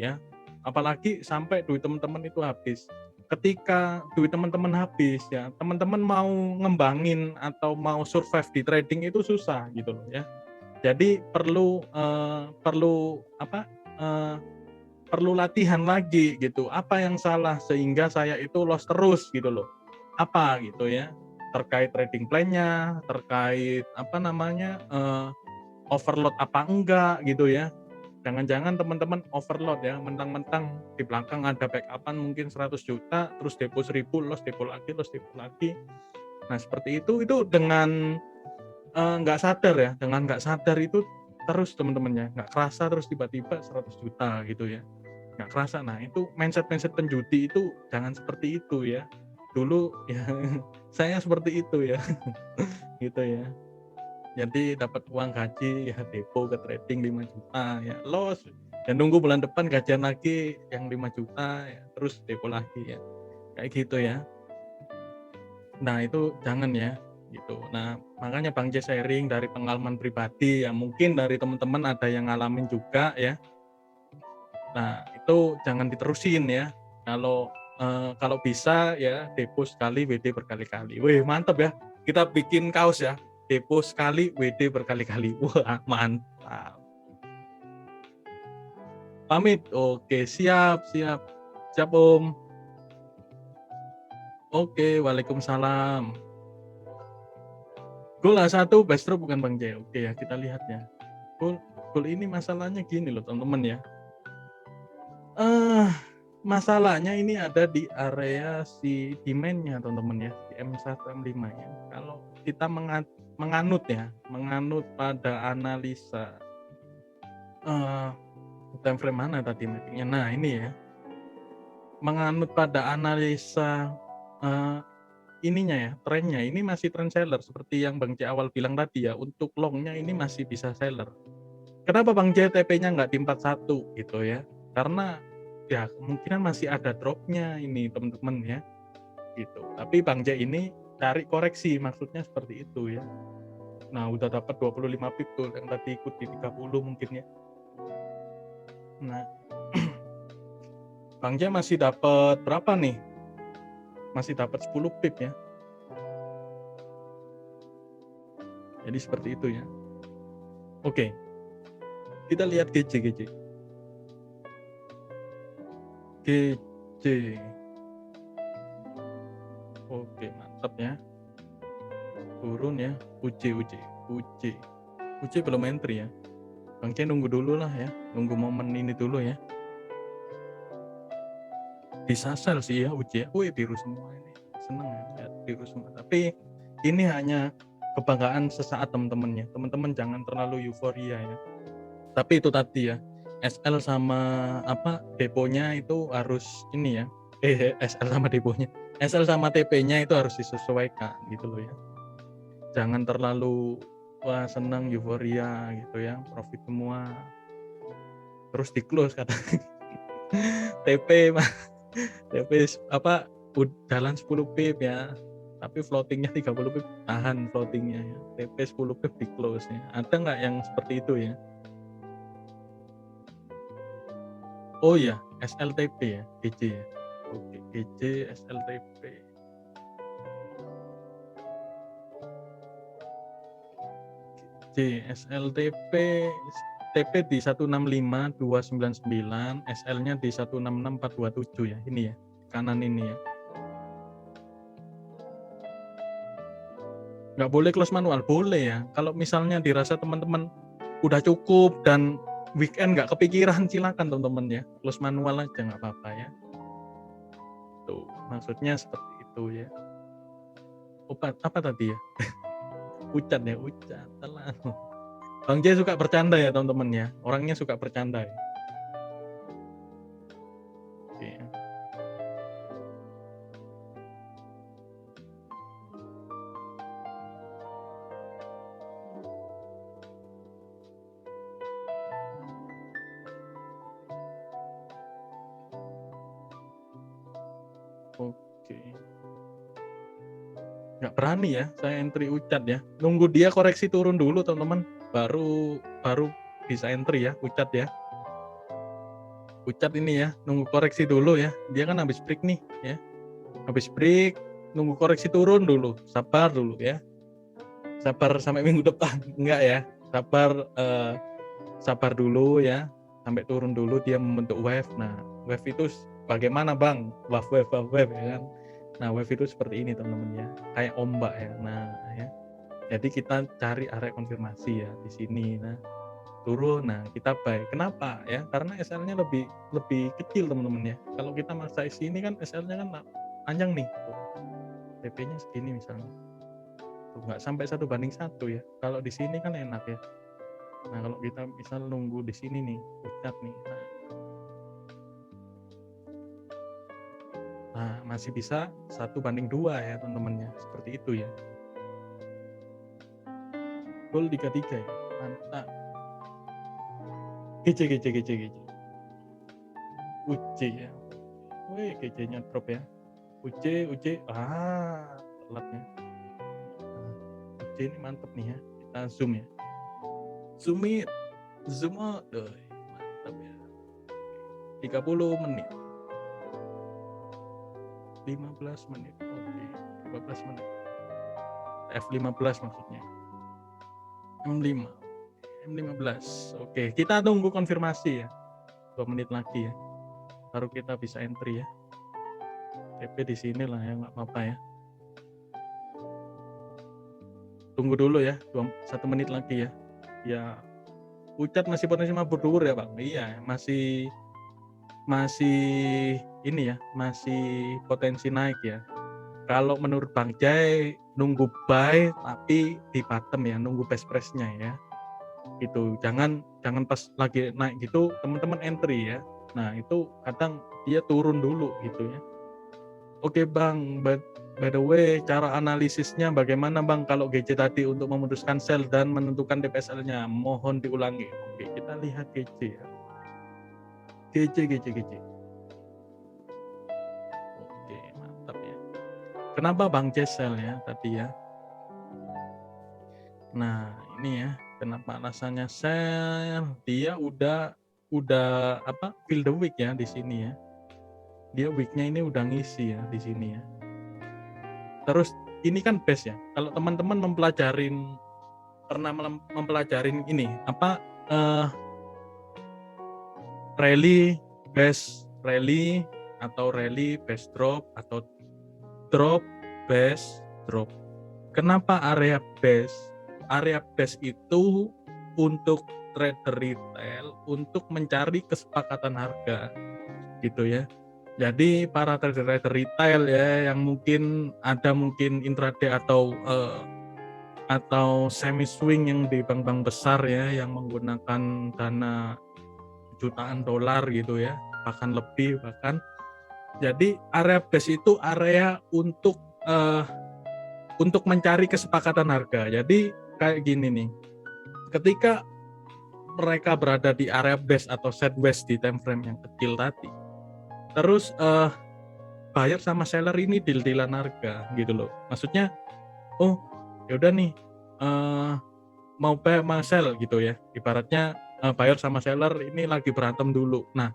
ya. Apalagi sampai duit teman-teman itu habis. Ketika duit teman-teman habis ya, teman-teman mau ngembangin atau mau survive di trading itu susah gitu loh ya. Jadi perlu perlu latihan lagi gitu. Apa yang salah sehingga saya itu loss terus gitu loh. Apa gitu ya? Terkait trading plan-nya, terkait apa namanya overload apa enggak gitu ya. Jangan-jangan teman-teman overload ya, mentang-mentang di belakang ada backup-an mungkin 100 juta, terus depo 1000, loss depo lagi. Nah seperti itu dengan nggak sadar ya, dengan nggak sadar itu terus teman-temannya, nggak kerasa terus tiba-tiba 100 juta gitu ya, nggak kerasa. Nah itu mindset penjudi itu jangan seperti itu ya. Dulu ya saya seperti itu ya. Gitu ya. Jadi dapat uang gaji ya depo ke trading 5 juta ya loss, dan nunggu bulan depan gajian lagi yang 5 juta ya, terus depo lagi ya. Kayak gitu ya. Nah, itu jangan ya gitu. Nah, makanya Bang J sharing dari pengalaman pribadi ya, mungkin dari teman-teman ada yang ngalamin juga ya. Nah, itu jangan diterusin ya. Kalau bisa ya depo sekali, WD berkali-kali. Wih, mantap ya. Kita bikin kaos ya. Depo sekali, WD berkali-kali. Wah, mantap. Pamit. Oke, siap, siap. Siap, Om. Oke, Waalaikumsalam. Goal A1 Best bukan Bang J. Oke ya, kita lihat ya. Goal ini masalahnya gini loh, teman-teman ya. Eh, masalahnya ini ada di area si demand-nya teman-teman ya, di M1 M5 ya. Kalau kita menganut pada analisa time frame mana tadi mapping-nya. Nah, ini ya. Menganut pada analisa ininya ya, trennya ini masih trend seller seperti yang Bang J awal bilang tadi ya, untuk long-nya ini masih bisa seller. Kenapa Bang J TP-nya nggak di 41 gitu ya? Karena ya kemungkinan masih ada drop-nya ini teman-teman ya, gitu. Tapi Bang J ini cari koreksi, maksudnya seperti itu ya. Nah, udah dapat 25 pip tuh yang tadi ikut di 30 mungkin ya. Nah, Bang J masih dapat berapa nih? Masih dapat 10 pip ya. Jadi seperti itu ya. Oke. Kita lihat GJ. Oke, mantap ya. Turun ya. UJ belum entry ya. Bang J nunggu dulu lah ya. Nunggu momen ini dulu ya. Bisa sell sih ya UJ. Wih, biru semua ini. Seneng ya lihat biru semua. Tapi ini hanya kebanggaan sesaat teman-teman ya. Teman-teman jangan terlalu euforia ya. Tapi itu tadi ya. SL sama deponya itu harus ini ya. SL sama deponya. SL sama TP-nya itu harus disesuaikan gitu loh ya. Jangan terlalu wah senang euforia gitu ya, profit semua. Terus di close kata TP TP jalan 10 pip ya. Tapi floatingnya 30 pip, tahan floatingnya ya. TP 10 pip di close ya. Ada nggak yang seperti itu ya? Oh ya, SLTP ya, GJ ya. Oke, GJ SLTP. SLTP TP di 165299, SL-nya di 166427 ya. Ini ya, kanan ini ya. Nggak boleh close manual, boleh ya. Kalau misalnya dirasa teman-teman udah cukup dan weekend nggak kepikiran, silakan teman-teman ya. Close manual aja nggak apa-apa ya. Tuh, maksudnya seperti itu ya. Apa tadi ya? Ucat ya, ucat. Telah. Bang J suka bercanda ya teman-teman ya. Orangnya suka bercanda ya. Oke. Oke. Nggak berani ya saya entry ucat ya. Nunggu dia koreksi turun dulu teman-teman. Baru bisa entry ya ucat ya. Ucat ini ya, nunggu koreksi dulu ya. Dia kan habis break nih ya. Habis break, nunggu koreksi turun dulu. Sabar dulu ya. Sabar sampai minggu depan. Enggak ya. Sabar dulu ya. Sampai turun dulu dia membentuk wave. Nah, wave itu bagaimana Bang? Wave ya kan. Nah, wave itu seperti ini teman-teman ya. Kayak ombak ya. Nah, ya. Jadi kita cari area konfirmasi ya di sini. Nah, turun. Nah, kita buy. Kenapa ya? Karena SL-nya lebih kecil teman-teman ya. Kalau kita maksa sini kan SL-nya kan panjang nih. TP-nya segini misalnya. Tuh nggak sampai 1:1 ya. Kalau di sini kan enak ya. Nah, kalau kita misal nunggu di sini nih, ucat nih. Nah, masih bisa 1:2 ya teman-teman ya, seperti itu ya. Gol 3-3 ya, mantap. Gece. Uce ya. Wih, gecenya drop ya. Uce, telat ya. Nah, Uce ini mantep nih ya. Kita zoom ya. Zoom out. Mantap ya. 30 menit. 15 menit. Oke, 15 menit. F15 maksudnya. M5. M15. Oke, kita tunggu konfirmasi ya. 2 menit lagi ya. Baru kita bisa entry ya. TP di sini lah ya, nggak apa-apa ya. Tunggu dulu ya, 1 menit lagi ya. Ya, Ucat masih potensi mabur dhuwur ya, Bang. Iya, masih ini ya, masih potensi naik ya. Kalau menurut Bang Jai nunggu buy tapi di bottom ya, nunggu best price-nya ya. Gitu. Jangan pas lagi naik gitu teman-teman entry ya. Nah, itu kadang dia turun dulu gitu ya. Oke Bang, by the way, cara analisisnya bagaimana Bang kalau GC tadi untuk memutuskan sell dan menentukan DPSL-nya? Mohon diulangi. Oke, kita lihat GC ya. GC. Oke, mantap ya. Kenapa Bang J sell ya tadi ya? Nah, ini ya, kenapa alasannya sell? Dia udah fill the week ya di sini ya. Dia week-nya ini udah ngisi ya di sini ya. Terus ini kan base ya. Kalau teman-teman pernah mempelajarin ini rally base rally atau rally base drop atau drop base drop. Kenapa area base? Area base itu untuk trader retail untuk mencari kesepakatan harga gitu ya. Jadi para trader retail ya yang mungkin intraday atau semi swing yang di bank-bank besar ya yang menggunakan dana jutaan dolar gitu ya, bahkan lebih bahkan. Jadi area base itu area untuk mencari kesepakatan harga. Jadi kayak gini nih. Ketika mereka berada di area base atau sideways di time frame yang kecil tadi, terus buyer sama seller ini deal-dealan harga gitu loh. Maksudnya, oh yaudah nih mau buy mau sell gitu ya. Ibaratnya buyer sama seller ini lagi berantem dulu. Nah,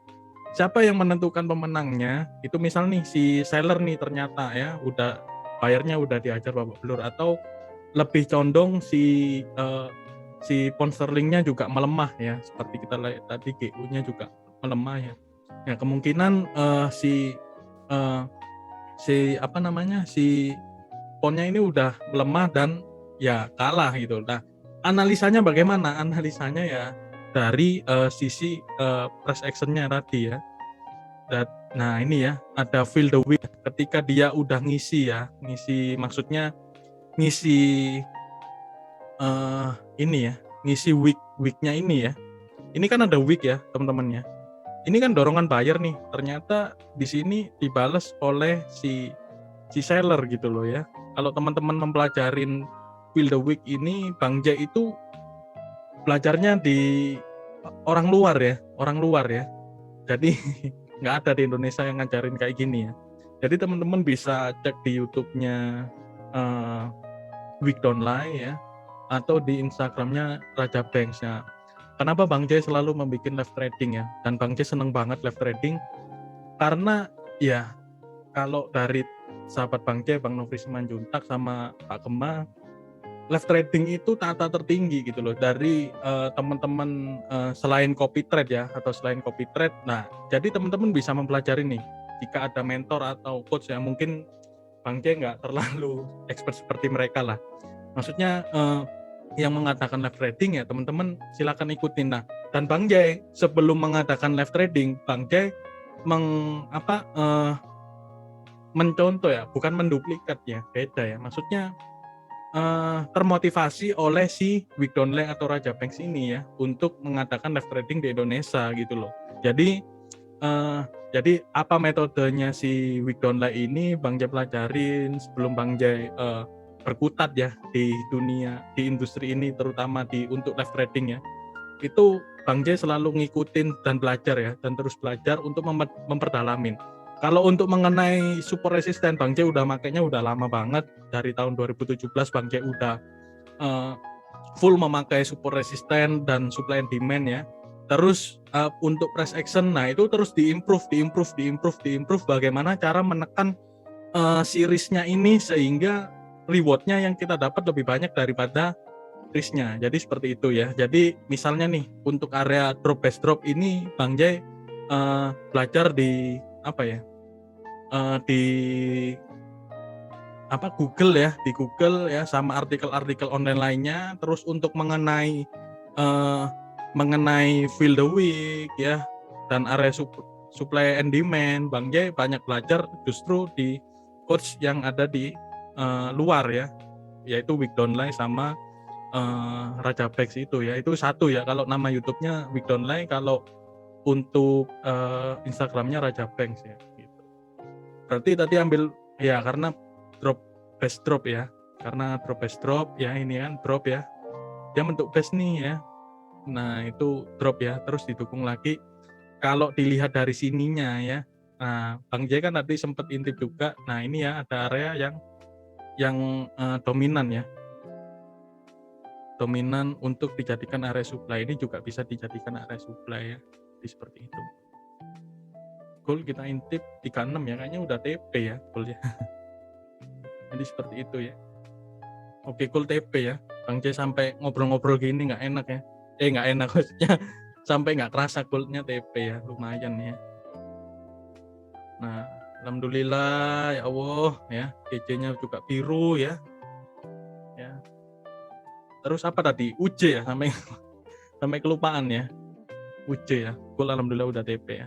siapa yang menentukan pemenangnya? Itu misal nih si seller nih ternyata ya bayarnya udah diajar babak belur atau lebih condong si pound sterlingnya juga melemah ya, seperti kita lihat tadi GU-nya juga melemah ya. Ya kemungkinan si poundnya ini udah melemah dan ya kalah gitu. Nah, analisanya bagaimana? Analisanya ya dari sisi price action-nya tadi ya. Nah ini ya ada fill the week ketika dia udah ngisi maksudnya ngisi ini ya, ngisi weeknya ini ya. Ini kan ada week ya teman-teman ya. Ini kan dorongan buyer nih. Ternyata di sini dibales oleh si seller gitu loh ya. Kalau teman-teman mempelajarin fill the week ini, Bang J itu belajarnya di orang luar ya. Jadi nggak ada di Indonesia yang ngajarin kayak gini ya. Jadi teman-teman bisa cek di YouTube-nya Week Online ya, atau di Instagramnya Raja Banks ya. Kenapa Bang J selalu membuat live trading ya? Dan Bang J seneng banget live trading karena ya kalau dari sahabat Bang J, Bang Nofri Simanjuntak sama Pak Kema, live trading itu tata tertinggi gitu loh dari teman-teman selain copy trade ya atau selain copy trade. Nah, jadi teman-teman bisa mempelajari nih jika ada mentor atau coach yang mungkin Bang J nggak terlalu expert seperti mereka lah. Maksudnya yang mengadakan live trading ya teman-teman silakan ikutin. Nah, dan Bang J sebelum mengadakan live trading, Bang J mencontoh ya, bukan menduplikat ya, beda ya. Maksudnya termotivasi oleh si Week Online atau Raja Banks ini ya untuk mengadakan live trading di Indonesia gitu loh. Jadi Jadi apa metodenya si Week Downline ini Bang Jai pelajarin sebelum Bang Jai berkutat ya di dunia, di industri ini, terutama untuk live trading ya. Itu Bang Jai selalu ngikutin dan belajar ya, dan terus belajar untuk memperdalamin. Kalau untuk mengenai support resisten, Bang Jai udah makainya udah lama banget. Dari tahun 2017 Bang Jai udah full memakai support resisten dan supply and demand ya. Terus untuk price action, nah itu terus diimprove bagaimana cara menekan seriesnya ini sehingga rewardnya yang kita dapat lebih banyak daripada risknya. Jadi seperti itu ya. Jadi misalnya nih untuk area drop base drop ini Bang Jai belajar di apa ya, di Google ya, di Google ya, sama artikel-artikel online lainnya. Terus untuk mengenai fill the week ya dan area supply and demand, Bang Jai banyak belajar justru di coach yang ada di luar ya, yaitu Week Downline sama Raja Bex itu ya. Itu satu ya, kalau nama YouTube-nya Week Downline, kalau untuk Instagram-nya Raja Bex ya gitu. Berarti tadi ambil ya karena drop base drop ya, karena drop base drop ya, ini kan drop ya, dia bentuk base nih ya. Nah itu drop ya, terus didukung lagi kalau dilihat dari sininya ya. Nah Bang Jai kan tadi sempat intip juga. Nah ini ya ada area yang dominan ya, dominan untuk dijadikan area supply. Ini juga bisa dijadikan area supply ya, seperti itu. Gold kita intip 36 ya, kayaknya udah TP ya gold ya. Jadi seperti itu ya. Oke, gold TP ya. Bang Jai sampai ngobrol-ngobrol gini nggak enak ya. Nggak enak maksudnya, sampai nggak kerasa goldnya TP ya, lumayan ya. Nah, alhamdulillah ya Allah ya, DC-nya juga biru ya. Ya. Terus apa tadi? UJ ya, sampai kelupaan ya. UJ ya. Gold alhamdulillah udah TP ya.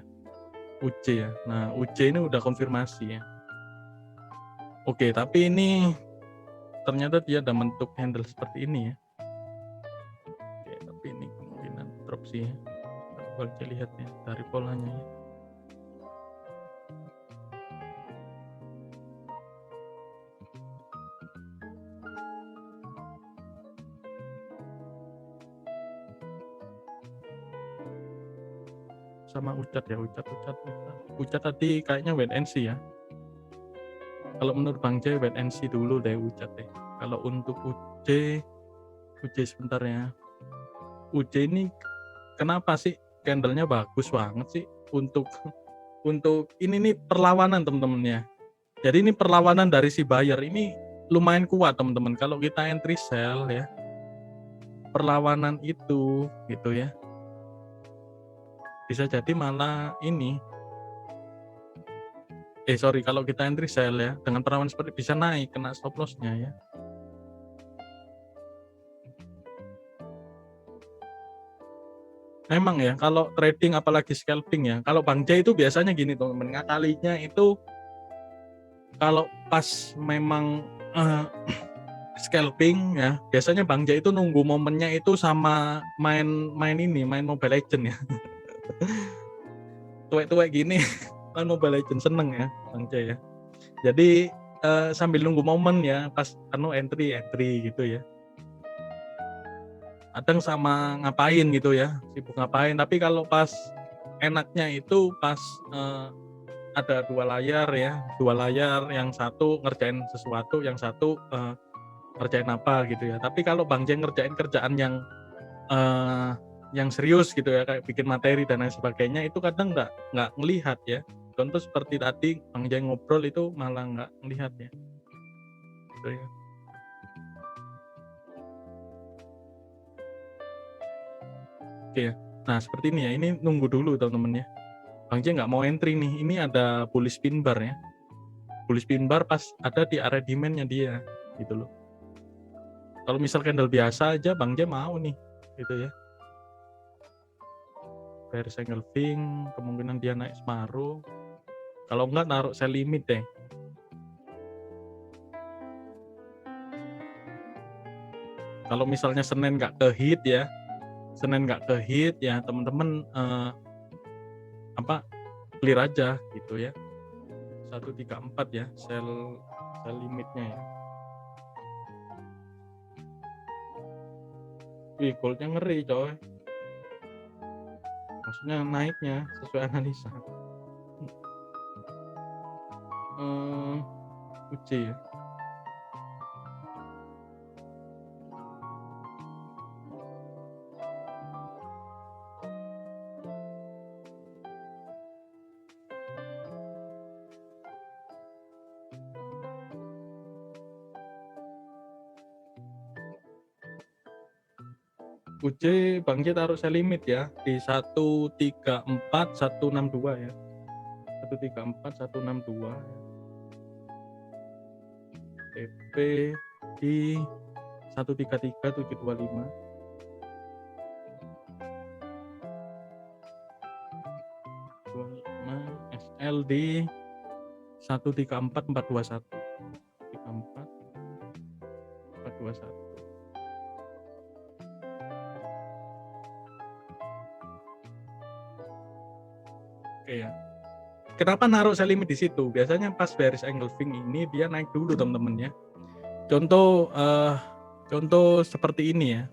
UJ ya. Nah, UJ ini udah konfirmasi ya. Oke, tapi ini ternyata dia ada bentuk handle seperti ini ya. Oke, tapi ini kemungkinan drop sih ya. Kalau kita lihat ya dari polanya ya. Sama ucat ya, ucat tadi kayaknya wait and see ya. Kalau menurut Bang Jai wait and see dulu deh ucat deh. Kalau untuk UJ sebentar ya. UJ ini kenapa sih candlenya bagus banget sih untuk ini nih perlawanan teman-teman ya. Jadi ini perlawanan dari si buyer ini lumayan kuat teman-teman. Kalau kita entry sell ya, perlawanan itu gitu ya, bisa jadi malah ini kalau kita entry sell ya dengan perlawanan seperti bisa naik, kena stop loss-nya ya. Memang ya kalau trading apalagi scalping ya, kalau Bang Jai itu biasanya gini teman-teman, ngakalinya itu kalau pas memang scalping ya, biasanya Bang Jai itu nunggu momennya itu sama main Mobile Legend ya. Tuwek-tuwek gini main Mobile Legend, seneng ya Bang Jai ya. Jadi sambil nunggu momen ya, pas entry gitu ya. Kadang sama ngapain gitu ya, sibuk ngapain. Tapi kalau pas enaknya itu pas ada dua layar, yang satu ngerjain sesuatu, yang satu ngerjain apa gitu ya. Tapi kalau Bang Jai ngerjain kerjaan yang serius gitu ya, kayak bikin materi dan lain sebagainya, itu kadang nggak ngelihat ya. Contoh seperti tadi Bang Jai ngobrol itu malah nggak ngelihat ya. Gitu ya. Oke ya. Nah seperti ini ya, ini nunggu dulu teman-teman ya. Bang Jai nggak mau entry nih, ini ada bullish pin bar ya. Bullish pin bar pas ada di area demand-nya dia gitu loh. Kalau misal candle biasa aja Bang Jai mau nih gitu ya. Bearish engulfing, kemungkinan dia naik separuh. Kalau enggak naruh sell limit deh. Kalau misalnya Senin nggak ke hit ya teman-teman clear aja gitu ya. 134 ya sell limitnya ya. Wih, goldnya ngeri coy, maksudnya naiknya sesuai analisa. UC ya. UC Bang J taruh sell limit ya di 134 162 ya. 134 162 ya. TP di 133 725. 25 SL di 134 421. 34 421. Oke ya. Kenapa naruh sell limit di situ? Biasanya pas bearish engulfing ini dia naik dulu teman-teman ya. Contoh seperti ini ya.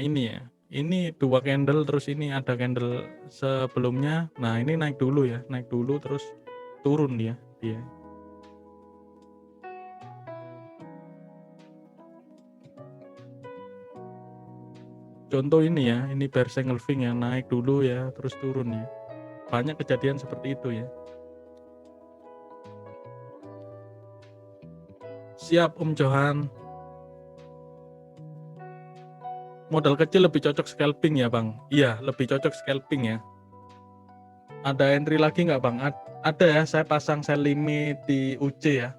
Ini ya. Ini 2 candle terus ini ada candle sebelumnya. Nah, ini naik dulu ya, naik dulu terus turun dia. Contoh ini ya, ini bearish engulfing ya, naik dulu ya, terus turun ya. Banyak kejadian seperti itu ya. Siap Om Johan. Modal kecil lebih cocok scalping ya Bang? Iya, lebih cocok scalping ya. Ada entry lagi nggak Bang? Ada ya, saya pasang sell limit di UC ya.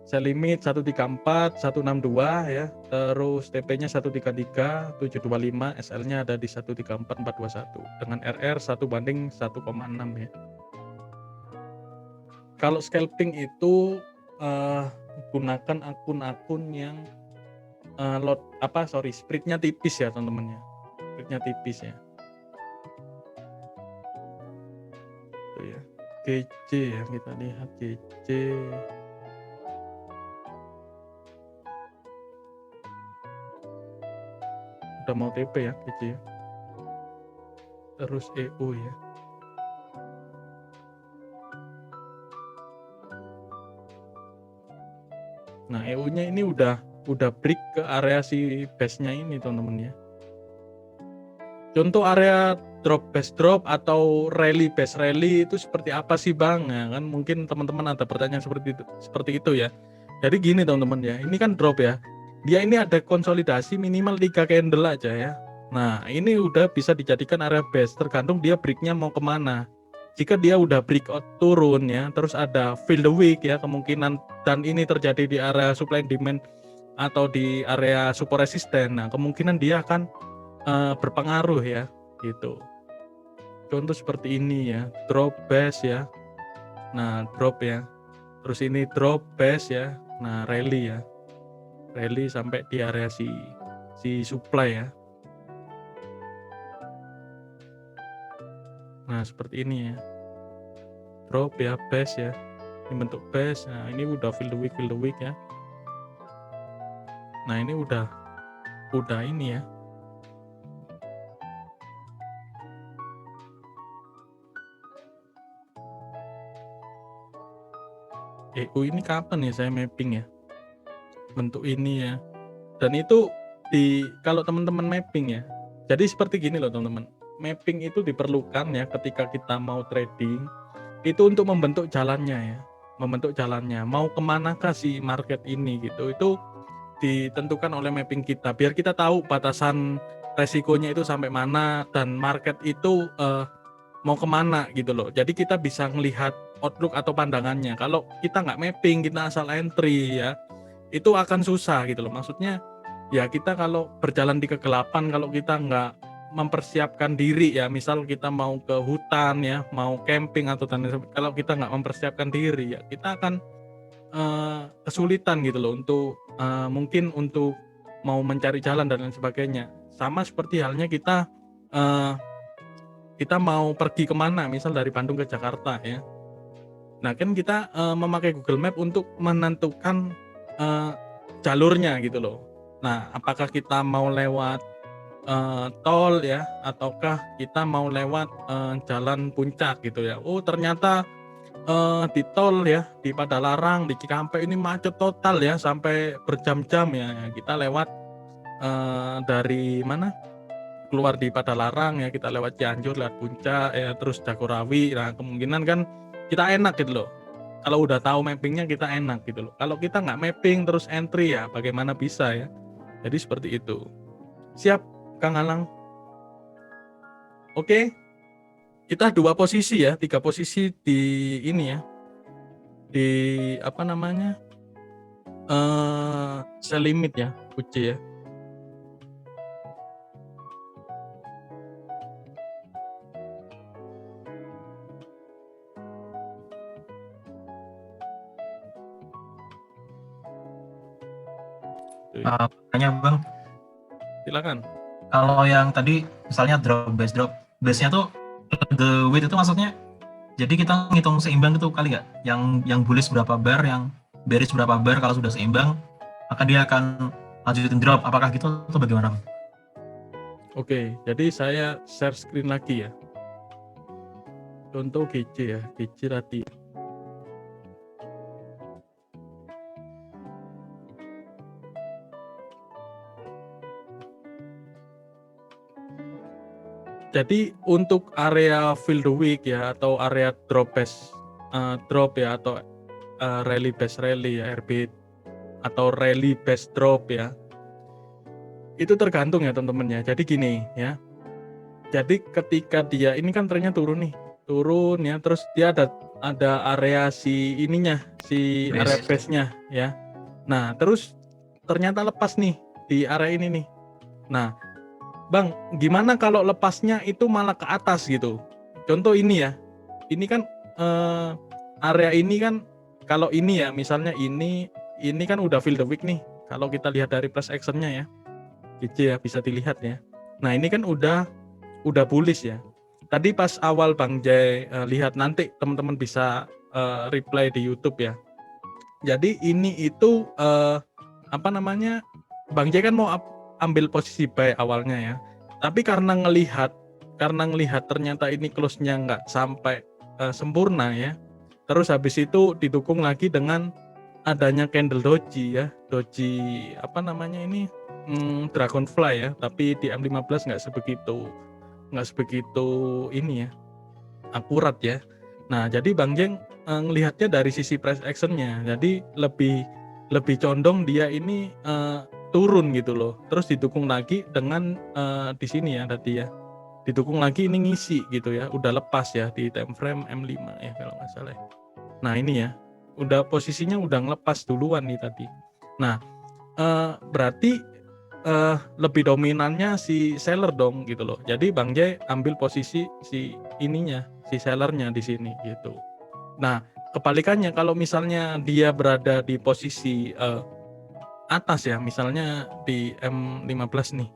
Sell limit 134 162 ya. Terus TP-nya 133 725, SL-nya ada di 134 421 dengan RR 1/1,6 ya. Kalau scalping itu gunakan akun-akun yang spreadnya tipis ya teman-teman ya. Spreadnya tipis ya. Itu ya. GC ya, kita lihat GC. Udah mau TP ya GC ya. Terus EU ya. Nah, EU-nya ini udah break ke area si base-nya ini teman-teman ya. Contoh area drop base drop atau rally base rally itu seperti apa sih Bang? Nah, kan mungkin teman-teman ada pertanyaan seperti itu ya. Jadi gini teman-teman ya, ini kan drop ya. Dia ini ada konsolidasi minimal 3 candle aja ya. Nah, ini udah bisa dijadikan area base tergantung dia break-nya mau kemana. Jika dia udah breakout turun ya, terus ada fill the week ya kemungkinan, dan ini terjadi di area supply and demand atau di area support resisten, nah kemungkinan dia akan berpengaruh ya gitu. Contoh seperti ini ya, drop base ya, nah drop ya, terus ini drop base ya, nah rally ya, rally sampai di area si supply ya. Nah seperti ini ya, drop ya, base ya, ini bentuk base. Nah ini udah fill the week ya. Nah ini udah ini ya. EU ini kapan ya saya mapping ya, bentuk ini ya. Dan itu kalau teman-teman mapping ya, jadi seperti gini loh teman-teman, mapping itu diperlukan ya ketika kita mau trading itu untuk membentuk jalannya ya, mau kemanakah si market ini gitu. Itu ditentukan oleh mapping kita biar kita tahu batasan resikonya itu sampai mana dan market itu mau kemana gitu loh. Jadi kita bisa melihat outlook atau pandangannya. Kalau kita nggak mapping, kita asal entry ya, itu akan susah gitu loh. Maksudnya ya kita kalau berjalan di kegelapan, kalau kita nggak mempersiapkan diri ya, misal kita mau ke hutan ya, mau camping atau kalau kita nggak mempersiapkan diri ya, kita akan kesulitan gitu loh untuk mungkin untuk mau mencari jalan dan lain sebagainya. Sama seperti halnya kita kita mau pergi kemana, misal dari Bandung ke Jakarta ya. Nah kan kita memakai Google Map untuk menentukan jalurnya gitu loh. Nah apakah kita mau lewat tol ya, ataukah kita mau lewat jalan puncak gitu ya. Oh ternyata di tol ya, di Padalarang, di Cikampek ini macet total ya, sampai berjam-jam ya. Kita lewat dari mana? Keluar di Padalarang ya, kita lewat Cianjur, lewat Puncak ya, terus Jagorawi. Nah kemungkinan kan kita enak gitu loh. Kalau udah tahu mappingnya kita enak gitu loh. Kalau kita nggak mapping terus entry ya, bagaimana bisa ya? Jadi seperti itu. Siap, Kang Alang. Oke, kita 2 posisi ya, 3 posisi di ini ya, di apa namanya, selimit ya, UC ya. Tanya Bang, Silakan. kalau yang tadi misalnya base-nya tuh the weight itu maksudnya, jadi kita ngitung seimbang gitu kali nggak? Yang bullish berapa bar, yang bearish berapa bar, kalau sudah seimbang maka dia akan lanjutin drop. Apakah gitu atau bagaimana? Oke, jadi saya share screen lagi ya. Contoh GC ya, GC tadi. Jadi untuk area fill the week ya, atau area drop base drop ya, atau rally base rally ya, RB atau rally base drop ya. Itu tergantung ya teman-teman ya. Jadi gini ya. Jadi ketika dia ini kan trennya turun nih, turun ya, terus dia ada area si ininya, si area base-nya ya. Nah, terus ternyata lepas nih di area ini nih. Nah, Bang, gimana kalau lepasnya itu malah ke atas gitu? Contoh ini ya. Ini kan area ini kan, kalau ini ya, misalnya ini kan udah fill the week nih. Kalau kita lihat dari price action-nya ya. GC ya, bisa dilihat ya. Nah, ini kan udah bullish ya. Tadi pas awal Bang Jay lihat, nanti teman-teman bisa replay di YouTube ya. Jadi ini itu apa namanya, Bang Jay kan mau ambil posisi buy awalnya ya. Tapi karena ngelihat ternyata ini close-nya nggak sampai sempurna ya. Terus habis itu didukung lagi dengan adanya candle doji ya. Doji apa namanya ini, Dragonfly ya. Tapi di M15 nggak sebegitu ini ya, akurat ya. Nah, jadi Bang Jeng ngelihatnya dari sisi price action-nya. Jadi lebih condong dia ini turun gitu loh. Terus didukung lagi dengan di sini ya tadi ya. Didukung lagi ini ngisi gitu ya. Udah lepas ya di time frame M5 ya kalau nggak salah. Nah, ini ya. Udah posisinya udah ngelepas duluan nih tadi. Nah, berarti lebih dominannya si seller dong gitu loh. Jadi Bang Jay ambil posisi si ininya, si sellernya di sini gitu. Nah, kebalikannya kalau misalnya dia berada di posisi atas ya, misalnya di M15 nih.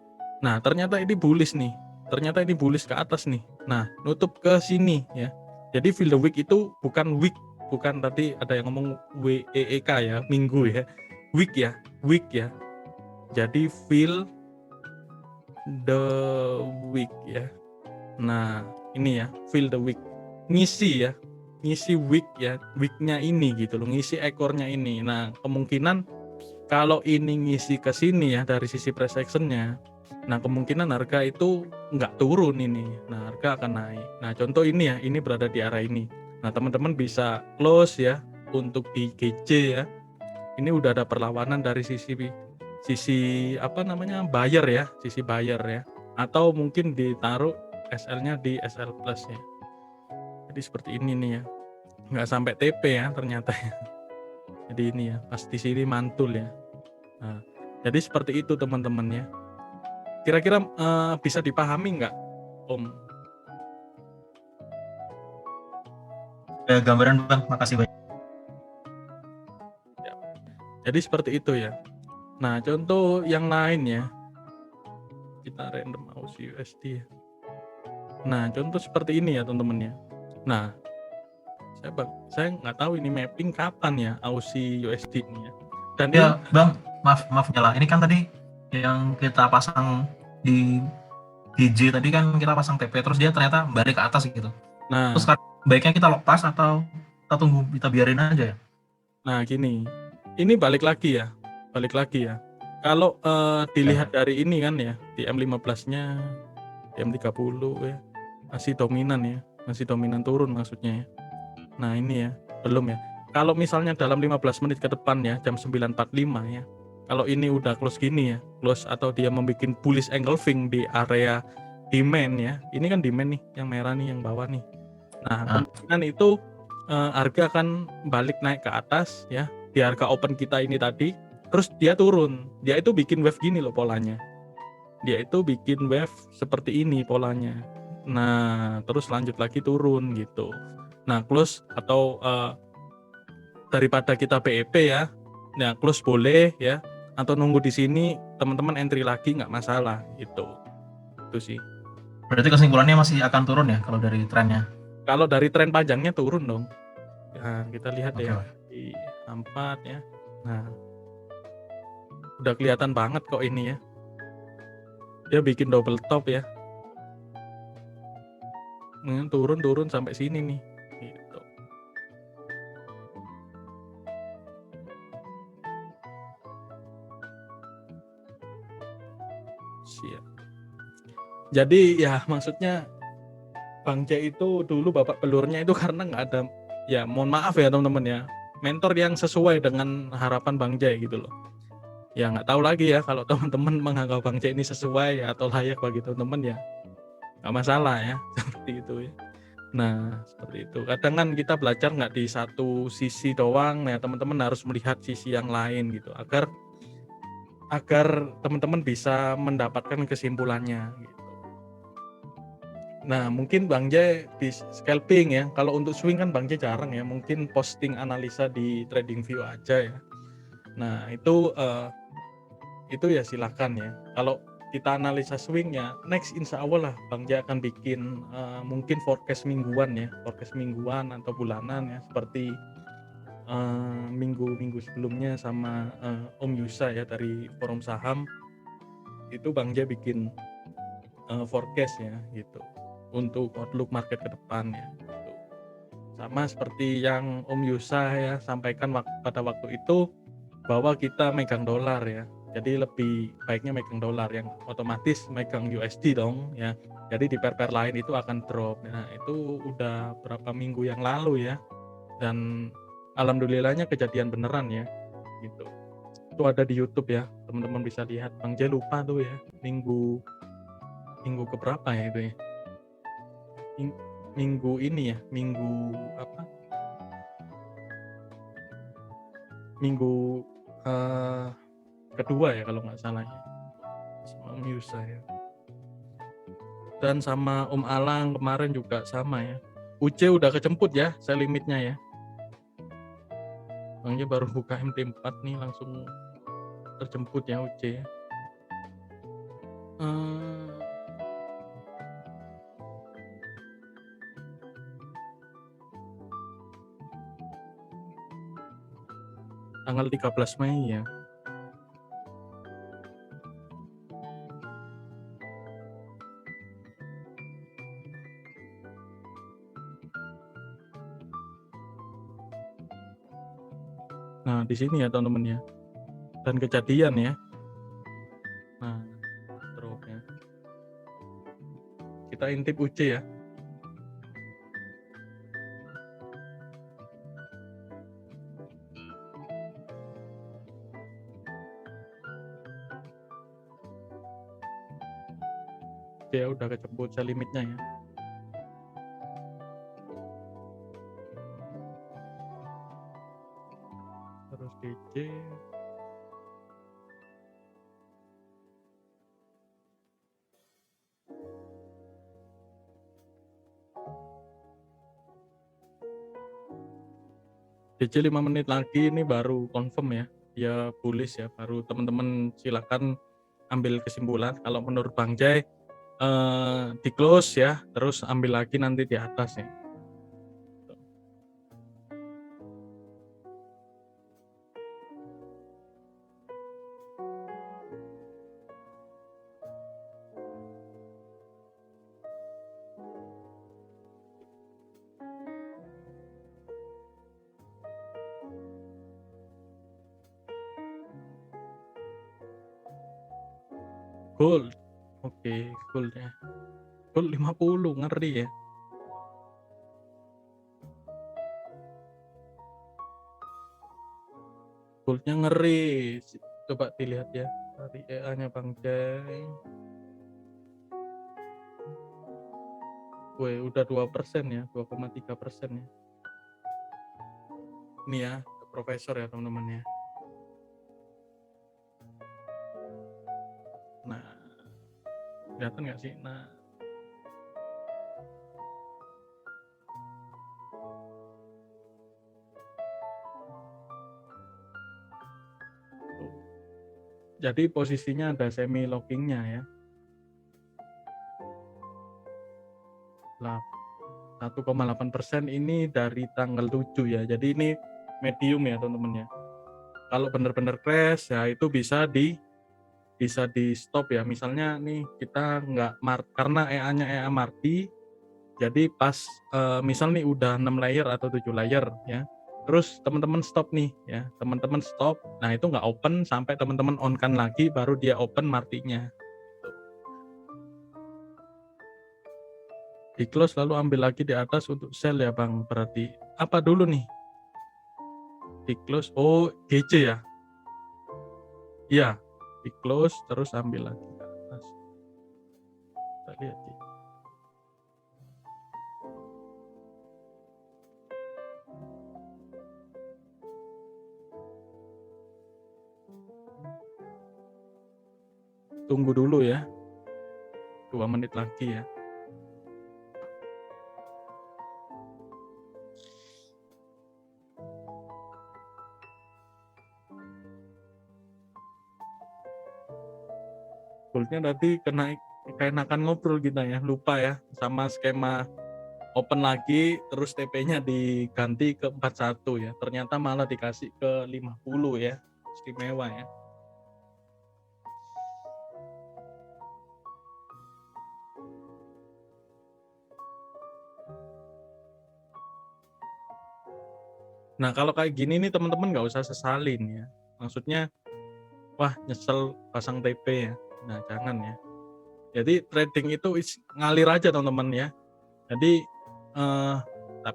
Nah, ternyata ini bullish nih. Ternyata ini bullish ke atas nih. Nah, nutup ke sini ya. Jadi fill the week itu bukan week, bukan tadi ada yang ngomong WEEK ya, minggu ya. Week ya. Jadi fill the week ya. Nah, ini ya, fill the week. Ngisi ya. Ngisi week ya, weeknya ini gitu loh, ngisi ekornya ini. Nah, kemungkinan kalau ini ngisi ke sini ya dari sisi price action-nya, nah kemungkinan harga itu nggak turun ini. Nah, harga akan naik. Nah, contoh ini ya, ini berada di area ini. Nah, teman-teman bisa close ya untuk di GC ya. Ini udah ada perlawanan dari sisi apa namanya, buyer ya, sisi buyer ya, atau mungkin ditaruh SL-nya di SL plus ya. Jadi seperti ini nih ya, nggak sampai TP ya ternyata ya. Jadi ini ya, pas di sini mantul ya. Nah, jadi seperti itu teman-teman ya. Kira-kira bisa dipahami nggak, Om? Gambaran Bang, makasih banyak. Ya. Jadi seperti itu ya. Nah, contoh yang lain ya, kita random Aussie USD ya. Nah, contoh seperti ini ya teman-teman ya. Nah, saya nggak tahu ini mapping kapan ya Aussie USD ini ya. Dan ini Ya, Bang, maaf nyala. Ini kan tadi yang kita pasang di DJ tadi kan kita pasang TP terus dia ternyata balik ke atas gitu. Terus nah, baiknya kita lepas atau kita tunggu, kita biarin aja ya? nah gini. Ini balik lagi ya. Balik lagi ya. Kalau dilihat dari ini kan ya, di M15-nya, di M30 ya, masih dominan ya. Masih dominan turun maksudnya ya. Nah, ini ya, belum ya. Kalau misalnya dalam 15 menit ke depan ya, jam 9.45 ya. Kalau ini udah close gini ya, close atau dia membuat bullish engulfing di area demand ya. Ini kan demand nih, yang merah nih, yang bawah nih. Nah, kemungkinan itu harga akan balik naik ke atas ya, di harga open kita ini tadi, terus dia turun. Dia itu bikin wave gini loh polanya. Dia itu bikin wave seperti ini polanya. Nah, terus lanjut lagi turun gitu. Nah, close atau daripada kita BEP ya, nah close boleh ya, atau nunggu di sini teman-teman entry lagi nggak masalah gitu. Itu sih. Berarti kesimpulannya masih akan turun ya kalau dari trennya? Kalau dari tren panjangnya turun dong. Nah, kita lihat Oke. ya di 4 ya. Nah, udah kelihatan banget kok ini ya. Dia bikin double top ya. Turun sampai sini nih. Gitu. Siap. Jadi ya maksudnya Bang J itu dulu babak belurnya itu karena nggak ada, ya mohon maaf ya teman-teman ya, mentor yang sesuai dengan harapan Bang J gitu loh. Ya nggak tahu lagi ya kalau teman-teman menganggap Bang J ini sesuai ya, atau layak bagi teman-teman ya nggak masalah ya seperti itu ya. Nah seperti itu. Kadang kan kita belajar nggak di satu sisi doang ya, teman-teman harus melihat sisi yang lain gitu agar teman-teman bisa mendapatkan kesimpulannya gitu. Nah, mungkin Bang Jay di scalping ya. Kalau untuk swing kan Bang Jay jarang ya. Mungkin posting analisa di TradingView aja ya. Nah, itu ya silakan ya. Kalau kita analisa swingnya, next insya Allah lah Bang Jay akan bikin mungkin forecast mingguan ya. Forecast mingguan atau bulanan ya. Seperti minggu-minggu sebelumnya sama Om Yusa ya dari Forum Saham. Itu Bang Jay bikin forecast ya gitu. Untuk outlook market ke depan ya gitu. Sama seperti yang Om Yusa ya sampaikan pada waktu itu, bahwa kita megang dolar ya, jadi lebih baiknya megang dolar, yang otomatis megang USD dong ya, jadi di pair-pair lain itu akan drop. Nah itu udah berapa minggu yang lalu ya, dan alhamdulillahnya kejadian beneran ya gitu. Itu ada di YouTube ya, teman-teman bisa lihat. Bang J lupa tuh ya minggu keberapa ya itu ya, minggu ini ya, minggu apa, minggu kedua ya kalau nggak salah ya, sama Om Yusa ya, dan sama Om Alang kemarin juga sama ya. UC udah kejemput ya saya limitnya ya. Bangnya baru buka MT4 nih langsung terjemput ya UC ya. Tanggal 13 Mei ya. Nah di sini ya teman-teman ya, dan kejadian ya. Nah drop ya, kita intip UC ya. Dia udah kejemput saya limitnya ya. Terus DC DC 5 menit lagi ini baru confirm ya, dia bullish ya. Baru teman-teman silakan ambil kesimpulan. Kalau menurut Bang Jay di close ya, terus ambil lagi nanti di atas ya. Gold. Oke, gold ya. Gold 50, ngeri ya. Goldnya ngeri. Coba dilihat ya dari EA-nya Bang Jay. Wih, udah 2% ya, 2,3% ya. Ini ya, profesor ya teman-teman ya. Nah, kelihatan nggak sih? Nah, tuh. Jadi posisinya ada semi lockingnya ya. Lah, 1,8% ini dari tanggal 7 ya. Jadi ini medium ya teman-teman ya. Kalau benar-benar crash ya itu bisa di stop ya. Misalnya nih kita nggak karena EA-nya EA Marti, jadi pas misal nih udah 6 layer atau 7 layer ya. Terus teman-teman stop nih ya. Teman-teman stop. Nah, itu nggak open sampai teman-teman on kan lagi baru dia open Martinya. Di close lalu ambil lagi di atas untuk sell ya Bang. Berarti apa dulu nih? Di close, oh GC ya? Iya, di close terus ambil lagi ke atas. Kita lihat sih. Tunggu dulu ya, 2 menit lagi ya. Goldnya tadi keenakan ngobrol kita ya, lupa ya sama skema open lagi terus TP-nya diganti ke 41 ya. Ternyata malah dikasih ke 50 ya. Istimewa ya. Nah, kalau kayak gini nih teman-teman nggak usah sesalin ya. Maksudnya wah nyesel pasang TP ya. Nah, jangan ya. Jadi trading itu ngalir aja teman-teman ya. Jadi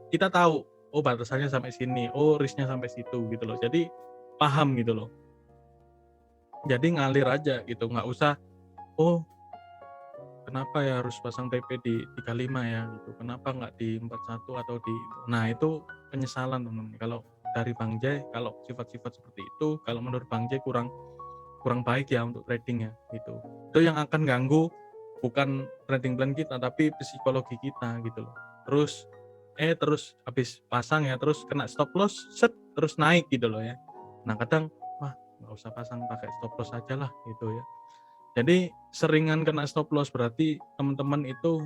kita tahu oh batasannya sampai sini, oh risknya sampai situ gitu loh. Jadi paham gitu loh. Jadi ngalir aja gitu, nggak usah oh kenapa ya harus pasang TP di 35 ya gitu. Kenapa nggak di 41 atau di nah itu penyesalan teman-teman. Kalau dari Bang Jay kalau sifat-sifat seperti itu kalau menurut Bang Jay kurang baik ya untuk trading ya gitu. Itu yang akan ganggu bukan trading plan kita tapi psikologi kita gitu loh. Terus habis pasang ya terus kena stop loss set terus naik gitu loh ya. Nah kadang wah nggak usah pasang pakai stop loss aja lah gitu ya. Jadi seringan kena stop loss berarti teman-teman itu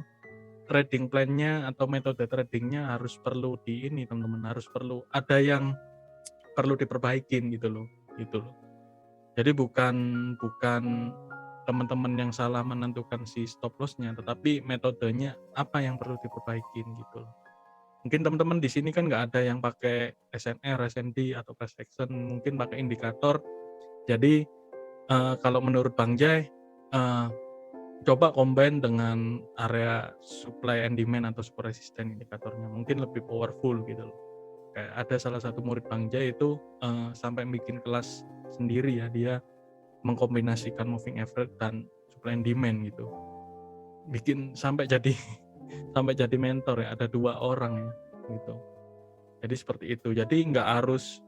trading plan-nya atau metode tradingnya harus perlu di ini teman-teman harus perlu ada yang perlu diperbaikin gitu loh. Jadi bukan teman-teman yang salah menentukan si stop loss-nya, tetapi metodenya apa yang perlu diperbaikin gitu loh. Mungkin teman-teman di sini kan nggak ada yang pakai SNR, SND atau price action, mungkin pakai indikator. Jadi kalau menurut Bang Jay, coba combine dengan area supply and demand atau support resistance indikatornya, mungkin lebih powerful gitu loh. Kayak ada salah satu murid Bang Jay itu sampai bikin kelas sendiri ya, dia mengkombinasikan moving average dan supply and demand gitu. Bikin sampai jadi mentor ya, ada 2 orang ya gitu. Jadi seperti itu. Jadi nggak harus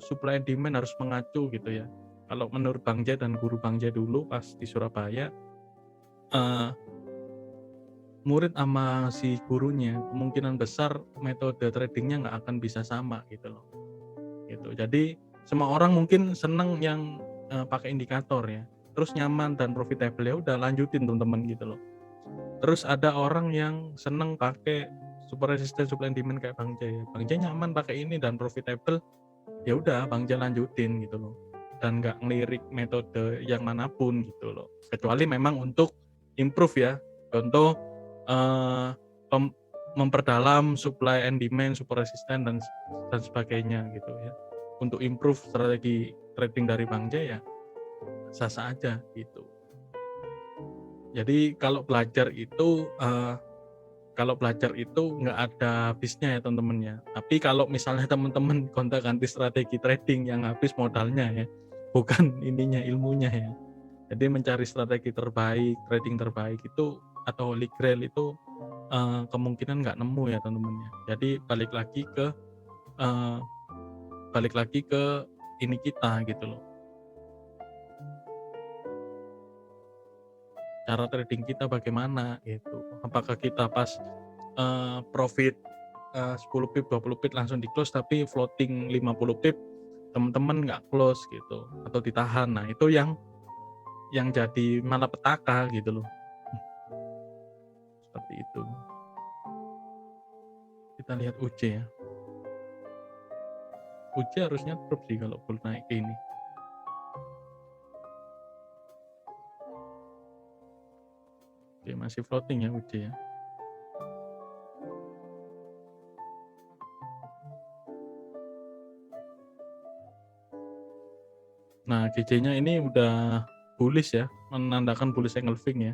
supply and demand harus mengacu gitu ya. Kalau menurut Bang Jay dan guru Bang Jay dulu pas di Surabaya, murid sama si gurunya kemungkinan besar metode tradingnya nggak akan bisa sama gitu loh. Gitu. Jadi semua orang mungkin seneng yang pakai indikator ya. Terus nyaman dan profitable ya udah lanjutin teman-teman gitu loh. Terus ada orang yang seneng pakai super resistant supply and demand kayak Bang Jay. Bang Jay nyaman pakai ini dan profitable, ya udah Bang Jay lanjutin gitu loh. Dan nggak ngelirik metode yang manapun gitu loh. Kecuali memang untuk improve ya. Contoh memperdalam supply and demand, super resistant dan sebagainya gitu ya. Untuk improve strategi trading dari Bang Jay ya sah-sah aja gitu. Jadi kalau belajar itu nggak ada habisnya ya teman-teman ya. Tapi kalau misalnya teman-teman gonta-ganti strategi trading yang habis modalnya ya, bukan ininya ilmunya ya. Jadi mencari strategi terbaik, trading terbaik itu atau holy grail itu kemungkinan nggak nemu ya teman-teman ya. Jadi balik lagi ke ini kita gitu loh. Cara trading kita bagaimana gitu. Apakah kita pas profit 10 pip 20 pip langsung di close tapi floating 50 pip teman-teman nggak close gitu atau ditahan. Nah itu yang jadi malapetaka gitu loh. Seperti itu. Kita lihat UC ya. UC harusnya drop sih kalau bull naik ke ini. Oke, masih floating ya UC ya. Nah, GC-nya ini udah bullish ya, menandakan bullish engulfing ya.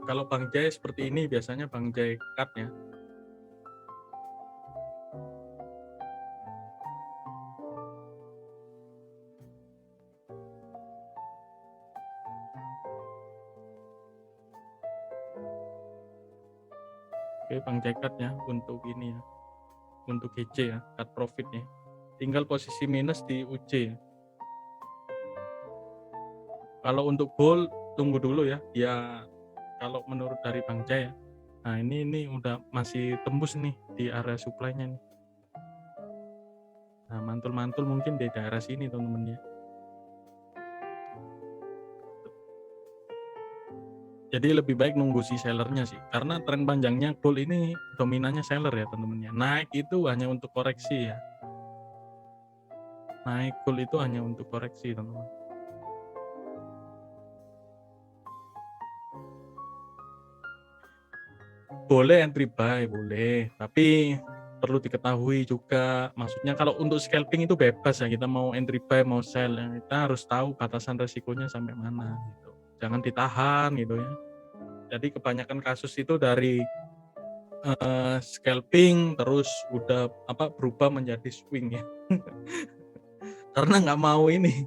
Kalau Bang Jay seperti ini biasanya Bang Jay cut ya. Oke, Bang Jay cut ya untuk ini ya. Untuk GC ya, cut profit ya. Tinggal posisi minus di UC ya. Kalau untuk gold tunggu dulu ya. Ya kalau menurut dari Bang Jay ya. Nah, ini udah masih tembus nih di area supply-nya nih. Nah, mantul-mantul mungkin di daerah sini teman-teman ya. Jadi lebih baik nunggu si sellernya sih. Karena tren panjangnya gold ini dominannya seller ya teman-teman ya. Naik itu hanya untuk koreksi ya. Naik gold itu hanya untuk koreksi teman-teman. Boleh entry buy, boleh. Tapi perlu diketahui juga, maksudnya kalau untuk scalping itu bebas ya, kita mau entry buy, mau sell, ya. Kita harus tahu batasan resikonya sampai mana gitu. Jangan ditahan gitu ya. Jadi kebanyakan kasus itu dari scalping terus udah berubah menjadi swing ya. Karena nggak mau ini,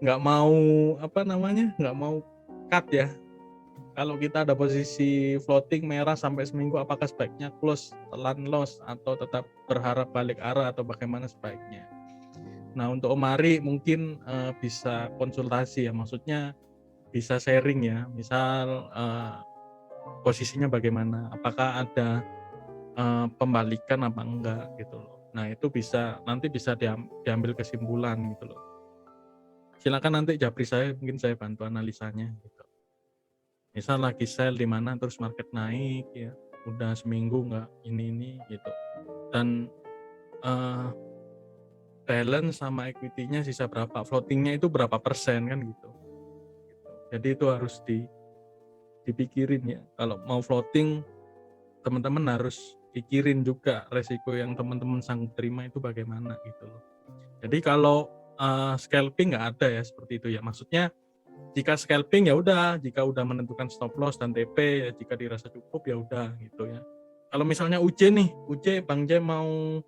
nggak mau nggak mau cut ya. Kalau kita ada posisi floating merah sampai seminggu, apakah sebaiknya close, telan loss, atau tetap berharap balik arah, atau bagaimana sebaiknya? Nah, untuk Om Ari mungkin bisa konsultasi ya, maksudnya bisa sharing ya, misal posisinya bagaimana, apakah ada pembalikan apa enggak gitu loh. Nah, itu nanti bisa diambil kesimpulan gitu loh. Silakan nanti japri saya, mungkin saya bantu analisanya gitu. Misal lagi sell di mana terus market naik ya, udah seminggu nggak ini gitu, dan balance sama equity-nya sisa berapa, floating-nya itu berapa persen kan gitu. Jadi itu harus dipikirin ya. Kalau mau floating, teman-teman harus pikirin juga resiko yang teman-teman sanggup terima itu bagaimana gitu loh. Jadi kalau scalping nggak ada ya seperti itu ya. Maksudnya jika scalping ya udah, jika udah menentukan stop loss dan TP ya, jika dirasa cukup ya udah gitu ya. Kalau misalnya UC Bang J mau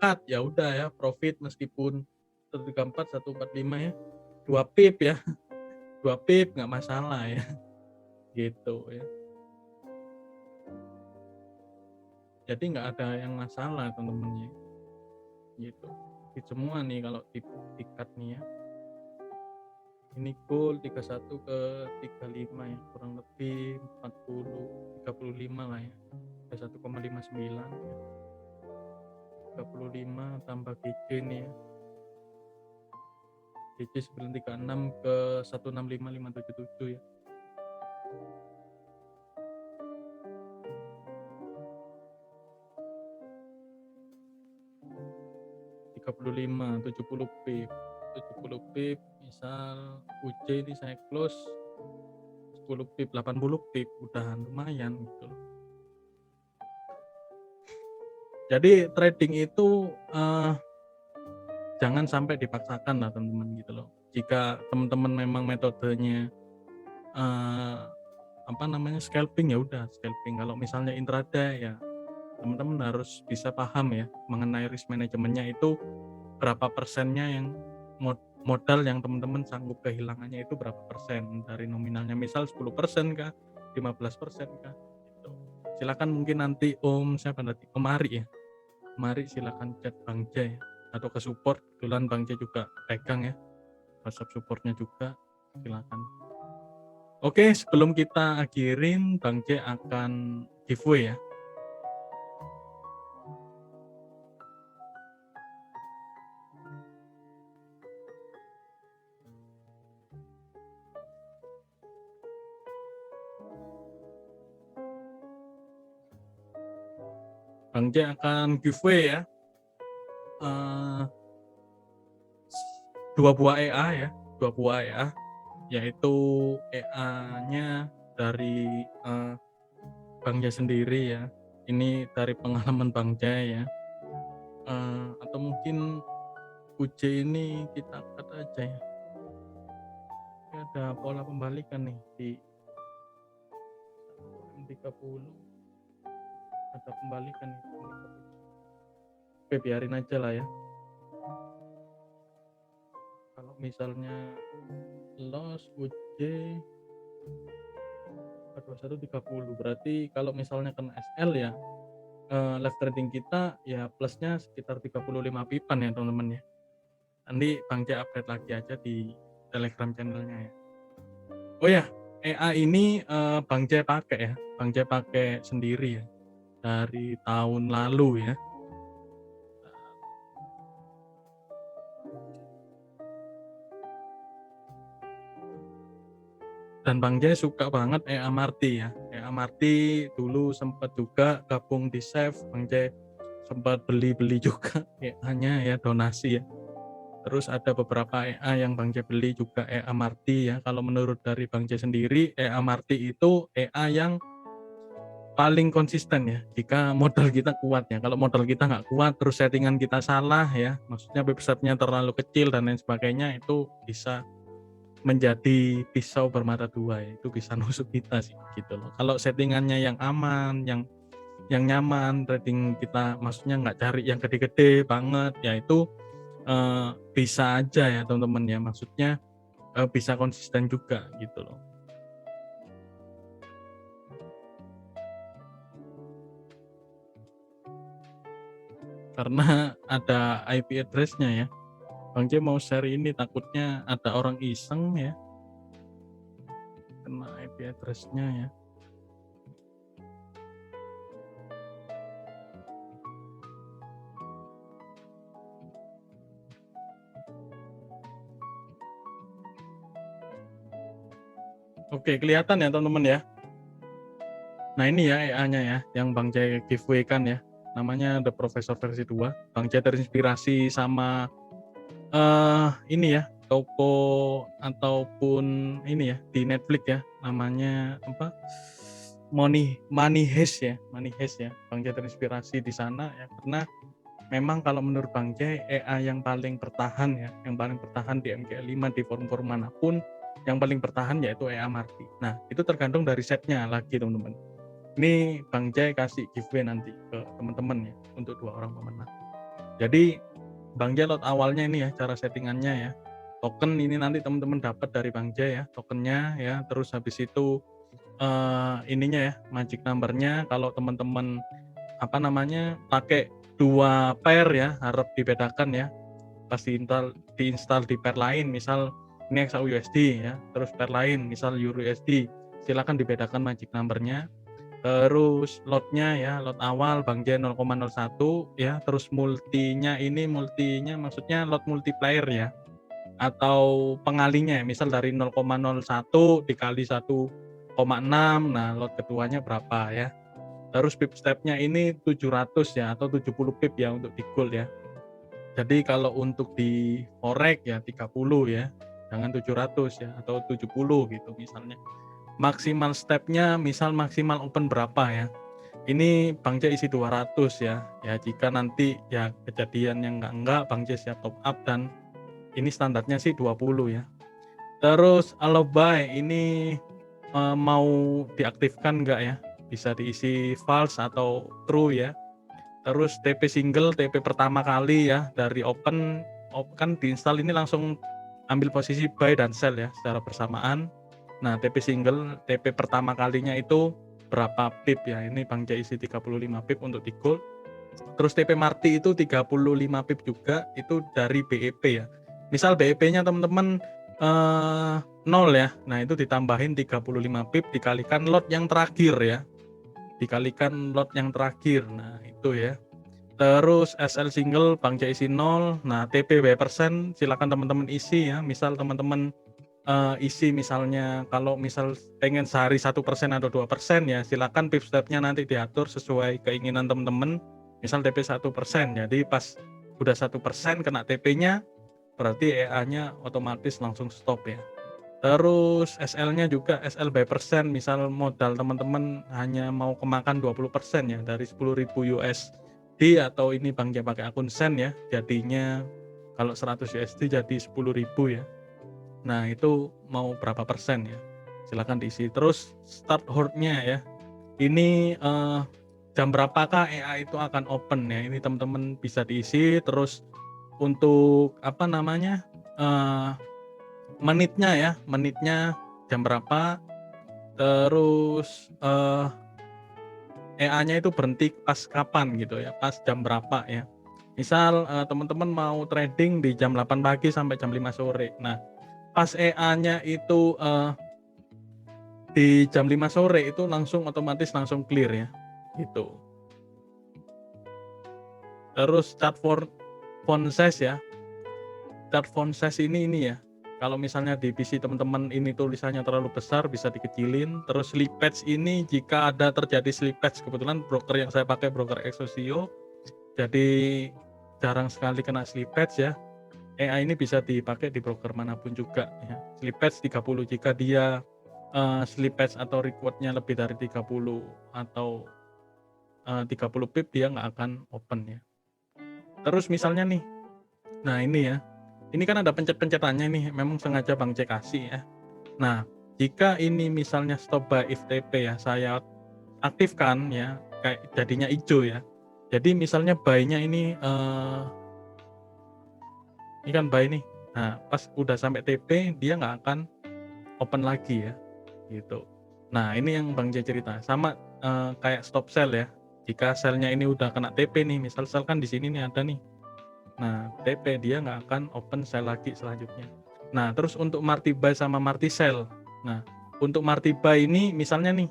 cut ya udah ya, profit meskipun 134 145 ya, 2 pip ya. 2 pip nggak masalah ya. Gitu ya. Jadi nggak ada yang masalah teman-teman ya. Gitu. Di semua nih kalau di cut nih ya. Ini goal 31 ke 35 ya, kurang lebih 35 lah ya, 31,59 ya. 35 tambah GC nih ya, GC 936 ke 165577 ya. 35, 70 pip. 70 pip, misal UC ini saya close 10 pip, 80 pip, udah lumayan gitu loh. Jadi trading itu jangan sampai dipaksakan lah teman-teman gitu loh. Jika teman-teman memang metodenya scalping, ya udah scalping. Kalau misalnya intraday, ya teman-teman harus bisa paham ya mengenai risk manajemennya, itu berapa persennya yang modal yang teman-teman sanggup kehilangannya itu berapa persen dari nominalnya, misal 10% kah, 15% kah gitu. Silakan mungkin nanti Om Ari ya, Mari silakan chat Bang J atau ke support, kebetulan Bang J juga pegang ya WhatsApp supportnya juga, silakan. Oke, sebelum kita akhirin, Bang J akan giveaway ya. Bang J akan giveaway ya. 2 buah EA ya, 2 buah EA, yaitu EA-nya dari Bang J sendiri ya. Ini dari pengalaman Bang J ya. Atau mungkin UJ ini kita angkat aja ya. Ini ada pola pembalikan nih di 30, ada pembalikan nih. Oke, biarin aja lah ya. Kalau misalnya loss UJ 21.30, berarti kalau misalnya kena SL ya left trading kita ya plusnya sekitar 35 pipan ya teman-teman ya. Nanti Bang J update lagi aja di Telegram channelnya ya. Oh ya, EA ini Bang J pakai ya, Bang J pakai sendiri ya dari tahun lalu ya. Dan Bang J suka banget EA Marti ya. EA Marti dulu sempat juga gabung di Save, Bang J sempat beli juga EA-nya ya, donasi ya. Terus ada beberapa EA yang Bang J beli juga EA Marti ya. Kalau menurut dari Bang J sendiri, EA Marti itu EA yang paling konsisten ya, jika modal kita kuat ya. Kalau modal kita nggak kuat, terus settingan kita salah ya, maksudnya websitenya terlalu kecil dan lain sebagainya, itu bisa menjadi pisau bermata dua ya, itu bisa nusuk kita sih gitu loh. Kalau settingannya yang aman, yang nyaman, trading kita maksudnya nggak cari yang gede-gede banget ya, itu bisa aja ya teman-teman ya, maksudnya bisa konsisten juga gitu loh. Karena ada IP address-nya ya. Bang J mau share ini, takutnya ada orang iseng ya, kena IP address-nya ya. Oke, kelihatan ya teman-teman ya. Nah ini ya EA-nya ya, yang Bang J giveaway kan ya, namanya The Professor versi 2. Bang J terinspirasi sama ini ya, toko ataupun ini ya di Netflix ya, namanya apa, Money Heist ya, Money Heist ya. Bang J terinspirasi di sana ya, karena memang kalau menurut Bang J EA yang paling bertahan ya, yang paling bertahan di MGL5 di forum-forum manapun, yang paling bertahan yaitu EA Marti. Nah itu tergantung dari setnya lagi teman-teman. Ini Bang J kasih giveaway nanti ke teman-teman ya, untuk 2 orang pemenang. Jadi Bang J lot awalnya ini ya, cara settingannya ya. Token ini nanti teman-teman dapat dari Bang J ya, tokennya ya. Terus habis itu ininya ya, magic number-nya. Kalau teman-teman pakai 2 pair ya, harap dibedakan ya. Pas diinstal di pair lain, misal ini XAUUSD ya, terus pair lain misal EURUSD, silakan dibedakan magic number-nya. Terus lotnya ya, lot awal Bang J 0,01 ya, terus multinya maksudnya lot multiplier ya, atau pengalinya ya, misal dari 0,01 dikali 1,6, nah lot keduanya berapa ya. Terus pip stepnya ini 700 ya, atau 70 pip ya untuk di gold ya. Jadi kalau untuk di forex ya 30 ya, jangan 700 ya atau 70 gitu misalnya. Maksimal step-nya misal maksimal open berapa ya. Ini Bang C isi 200 ya. Ya jika nanti ya kejadian yang enggak Bang C siap top up dan ini standarnya sih 20 ya. Terus allow buy ini mau diaktifkan enggak ya? Bisa diisi false atau true ya. Terus TP single, TP pertama kali ya dari open kan diinstal ini langsung ambil posisi buy dan sell ya secara bersamaan. Nah, TP single, TP pertama kalinya itu berapa pip ya? Ini Bang C isi 35 pip untuk di gold. Terus TP Marti itu 35 pip juga itu dari BEP ya. Misal BEP-nya teman-teman 0 ya. Nah, itu ditambahin 35 pip dikalikan lot yang terakhir ya. Dikalikan lot yang terakhir. Nah, itu ya. Terus SL single Bang C isi 0. Nah, TP persen silakan teman-teman isi ya. Misal teman-teman isi misalnya kalau misal pengen sehari 1% atau 2% ya silakan pip stepnya nanti diatur sesuai keinginan teman-teman. Misal TP 1%. Jadi pas udah 1% kena TP-nya berarti EA-nya otomatis langsung stop ya. Terus SL-nya juga SL by persen, misal modal teman-teman hanya mau kemakan 20% ya dari 10.000 USD atau ini Bang C pakai akun Sen ya, jadinya kalau 100 USD jadi 10.000 ya. Nah, itu mau berapa persen ya? Silakan diisi. Terus start hold-nya ya. Ini jam berapakah EA itu akan open ya? Ini teman-teman bisa diisi. Terus untuk apa namanya? Menitnya ya, menitnya jam berapa, terus EA-nya itu berhenti pas kapan gitu ya, pas jam berapa ya. Misal teman-teman mau trading di jam 8 pagi sampai jam 5 sore. Nah, pas EA-nya itu di jam 5 sore itu langsung otomatis langsung clear ya, gitu. Terus chart for font size ya. Chart font size ini ya. Kalau misalnya di PC teman-teman ini tulisannya terlalu besar bisa dikecilin. Terus slippage ini jika ada terjadi slippage, kebetulan broker yang saya pakai broker Exosio, jadi jarang sekali kena slippage ya. EA ini bisa dipakai di broker manapun juga ya. Slippage 30 jika dia slippage atau rewardnya lebih dari 30 atau 30 pip dia nggak akan open ya. Terus misalnya nih, nah ini ya, ini kan ada pencet-pencetannya nih, memang sengaja Bang C kasih ya. Nah, jika ini misalnya stop by if TP ya, saya aktifkan ya, kayak jadinya hijau ya. Jadi misalnya buy-nya ini kan buy nih. Nah, pas udah sampai TP dia nggak akan open lagi ya, gitu. Nah, ini yang Bang C cerita. Sama kayak stop sell ya. Jika sell-nya ini udah kena TP nih, misal sell kan di sini nih ada nih. Nah, TP dia nggak akan open sell lagi selanjutnya. Nah, terus untuk marti buy sama marti sell. Nah, untuk marti buy ini misalnya nih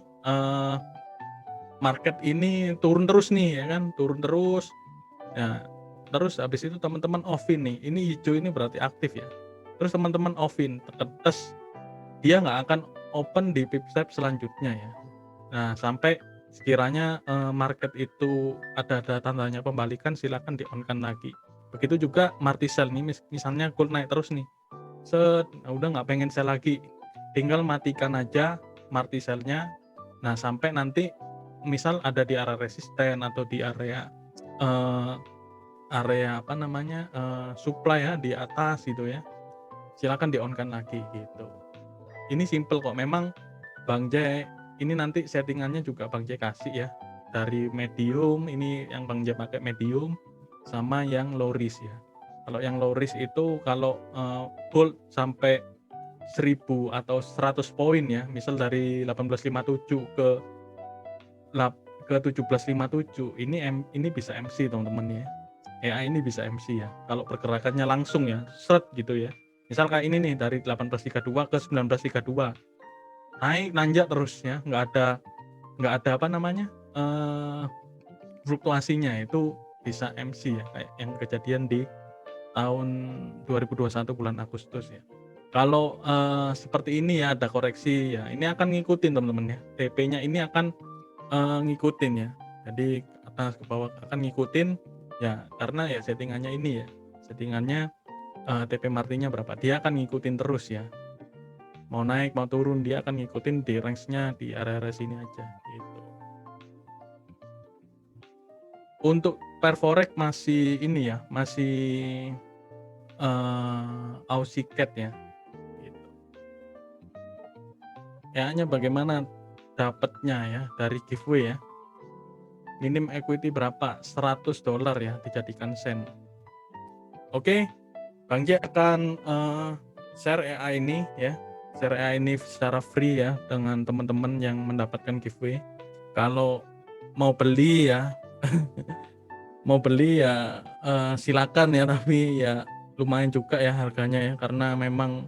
market ini turun terus nih ya kan, turun terus. Ya, terus habis itu teman-teman offin nih. Ini hijau ini berarti aktif ya. Terus teman-teman offin, terus dia nggak akan open di pip step selanjutnya ya. Nah, sampai sekiranya market itu ada tandanya pembalikan silakan di-on-kan lagi. Begitu juga marti sell nih misalnya gold naik terus nih. Udah nggak pengen sell lagi. Tinggal matikan aja marti sell-nya. Nah, sampai nanti misal ada di area resisten atau di area apa namanya? Supply ya di atas gitu ya. Silakan di-on-kan lagi gitu. Ini simple kok. Memang Bang C ini nanti settingannya juga Bang C kasih ya. Dari medium ini yang Bang C pakai medium sama yang low risk ya. Kalau yang low risk itu kalau gold sampai 1000 atau 100 poin ya, misal dari 1857 ke 1757 ini bisa MC teman-teman ya. EA ini bisa MC ya. Kalau pergerakannya langsung ya, seret gitu ya. Misal kayak ini nih dari 1832 ke 1932. Naik nanjak terus ya, nggak ada apa namanya? Fluktuasinya itu bisa MC ya kayak yang kejadian di tahun 2021 bulan Agustus ya. Kalau seperti ini ya ada koreksi ya, ini akan ngikutin teman-teman ya. TP-nya ini akan ngikutin ya. Jadi atas ke bawah akan ngikutin ya karena ya settingannya ini ya. settingannya TP Martinya berapa. Dia akan ngikutin terus ya. Mau naik mau turun dia akan ngikutin di range-nya di area-area sini aja gitu. Untuk Perforek masih ini ya, masih Aussie Cat ya. Gitu. Kayaknya bagaimana dapatnya ya dari giveaway ya. Minim equity berapa? $100 ya dijadikan sen. Oke, Bang J akan share AI ini ya. Share AI ini secara free ya dengan teman-teman yang mendapatkan giveaway. Kalau mau beli ya mau beli ya silakan ya, tapi ya lumayan juga ya harganya ya, karena memang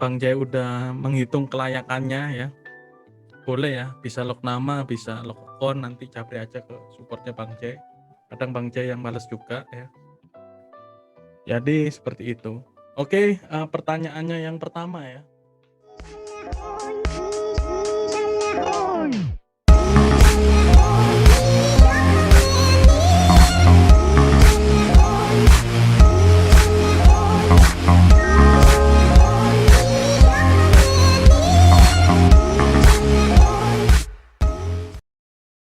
Bang Jai udah menghitung kelayakannya ya. Boleh ya, bisa log nama, bisa log account, nanti capri aja ke supportnya Bang Jai. Kadang Bang Jai yang males juga ya. Jadi seperti itu. Oke, pertanyaannya yang pertama ya.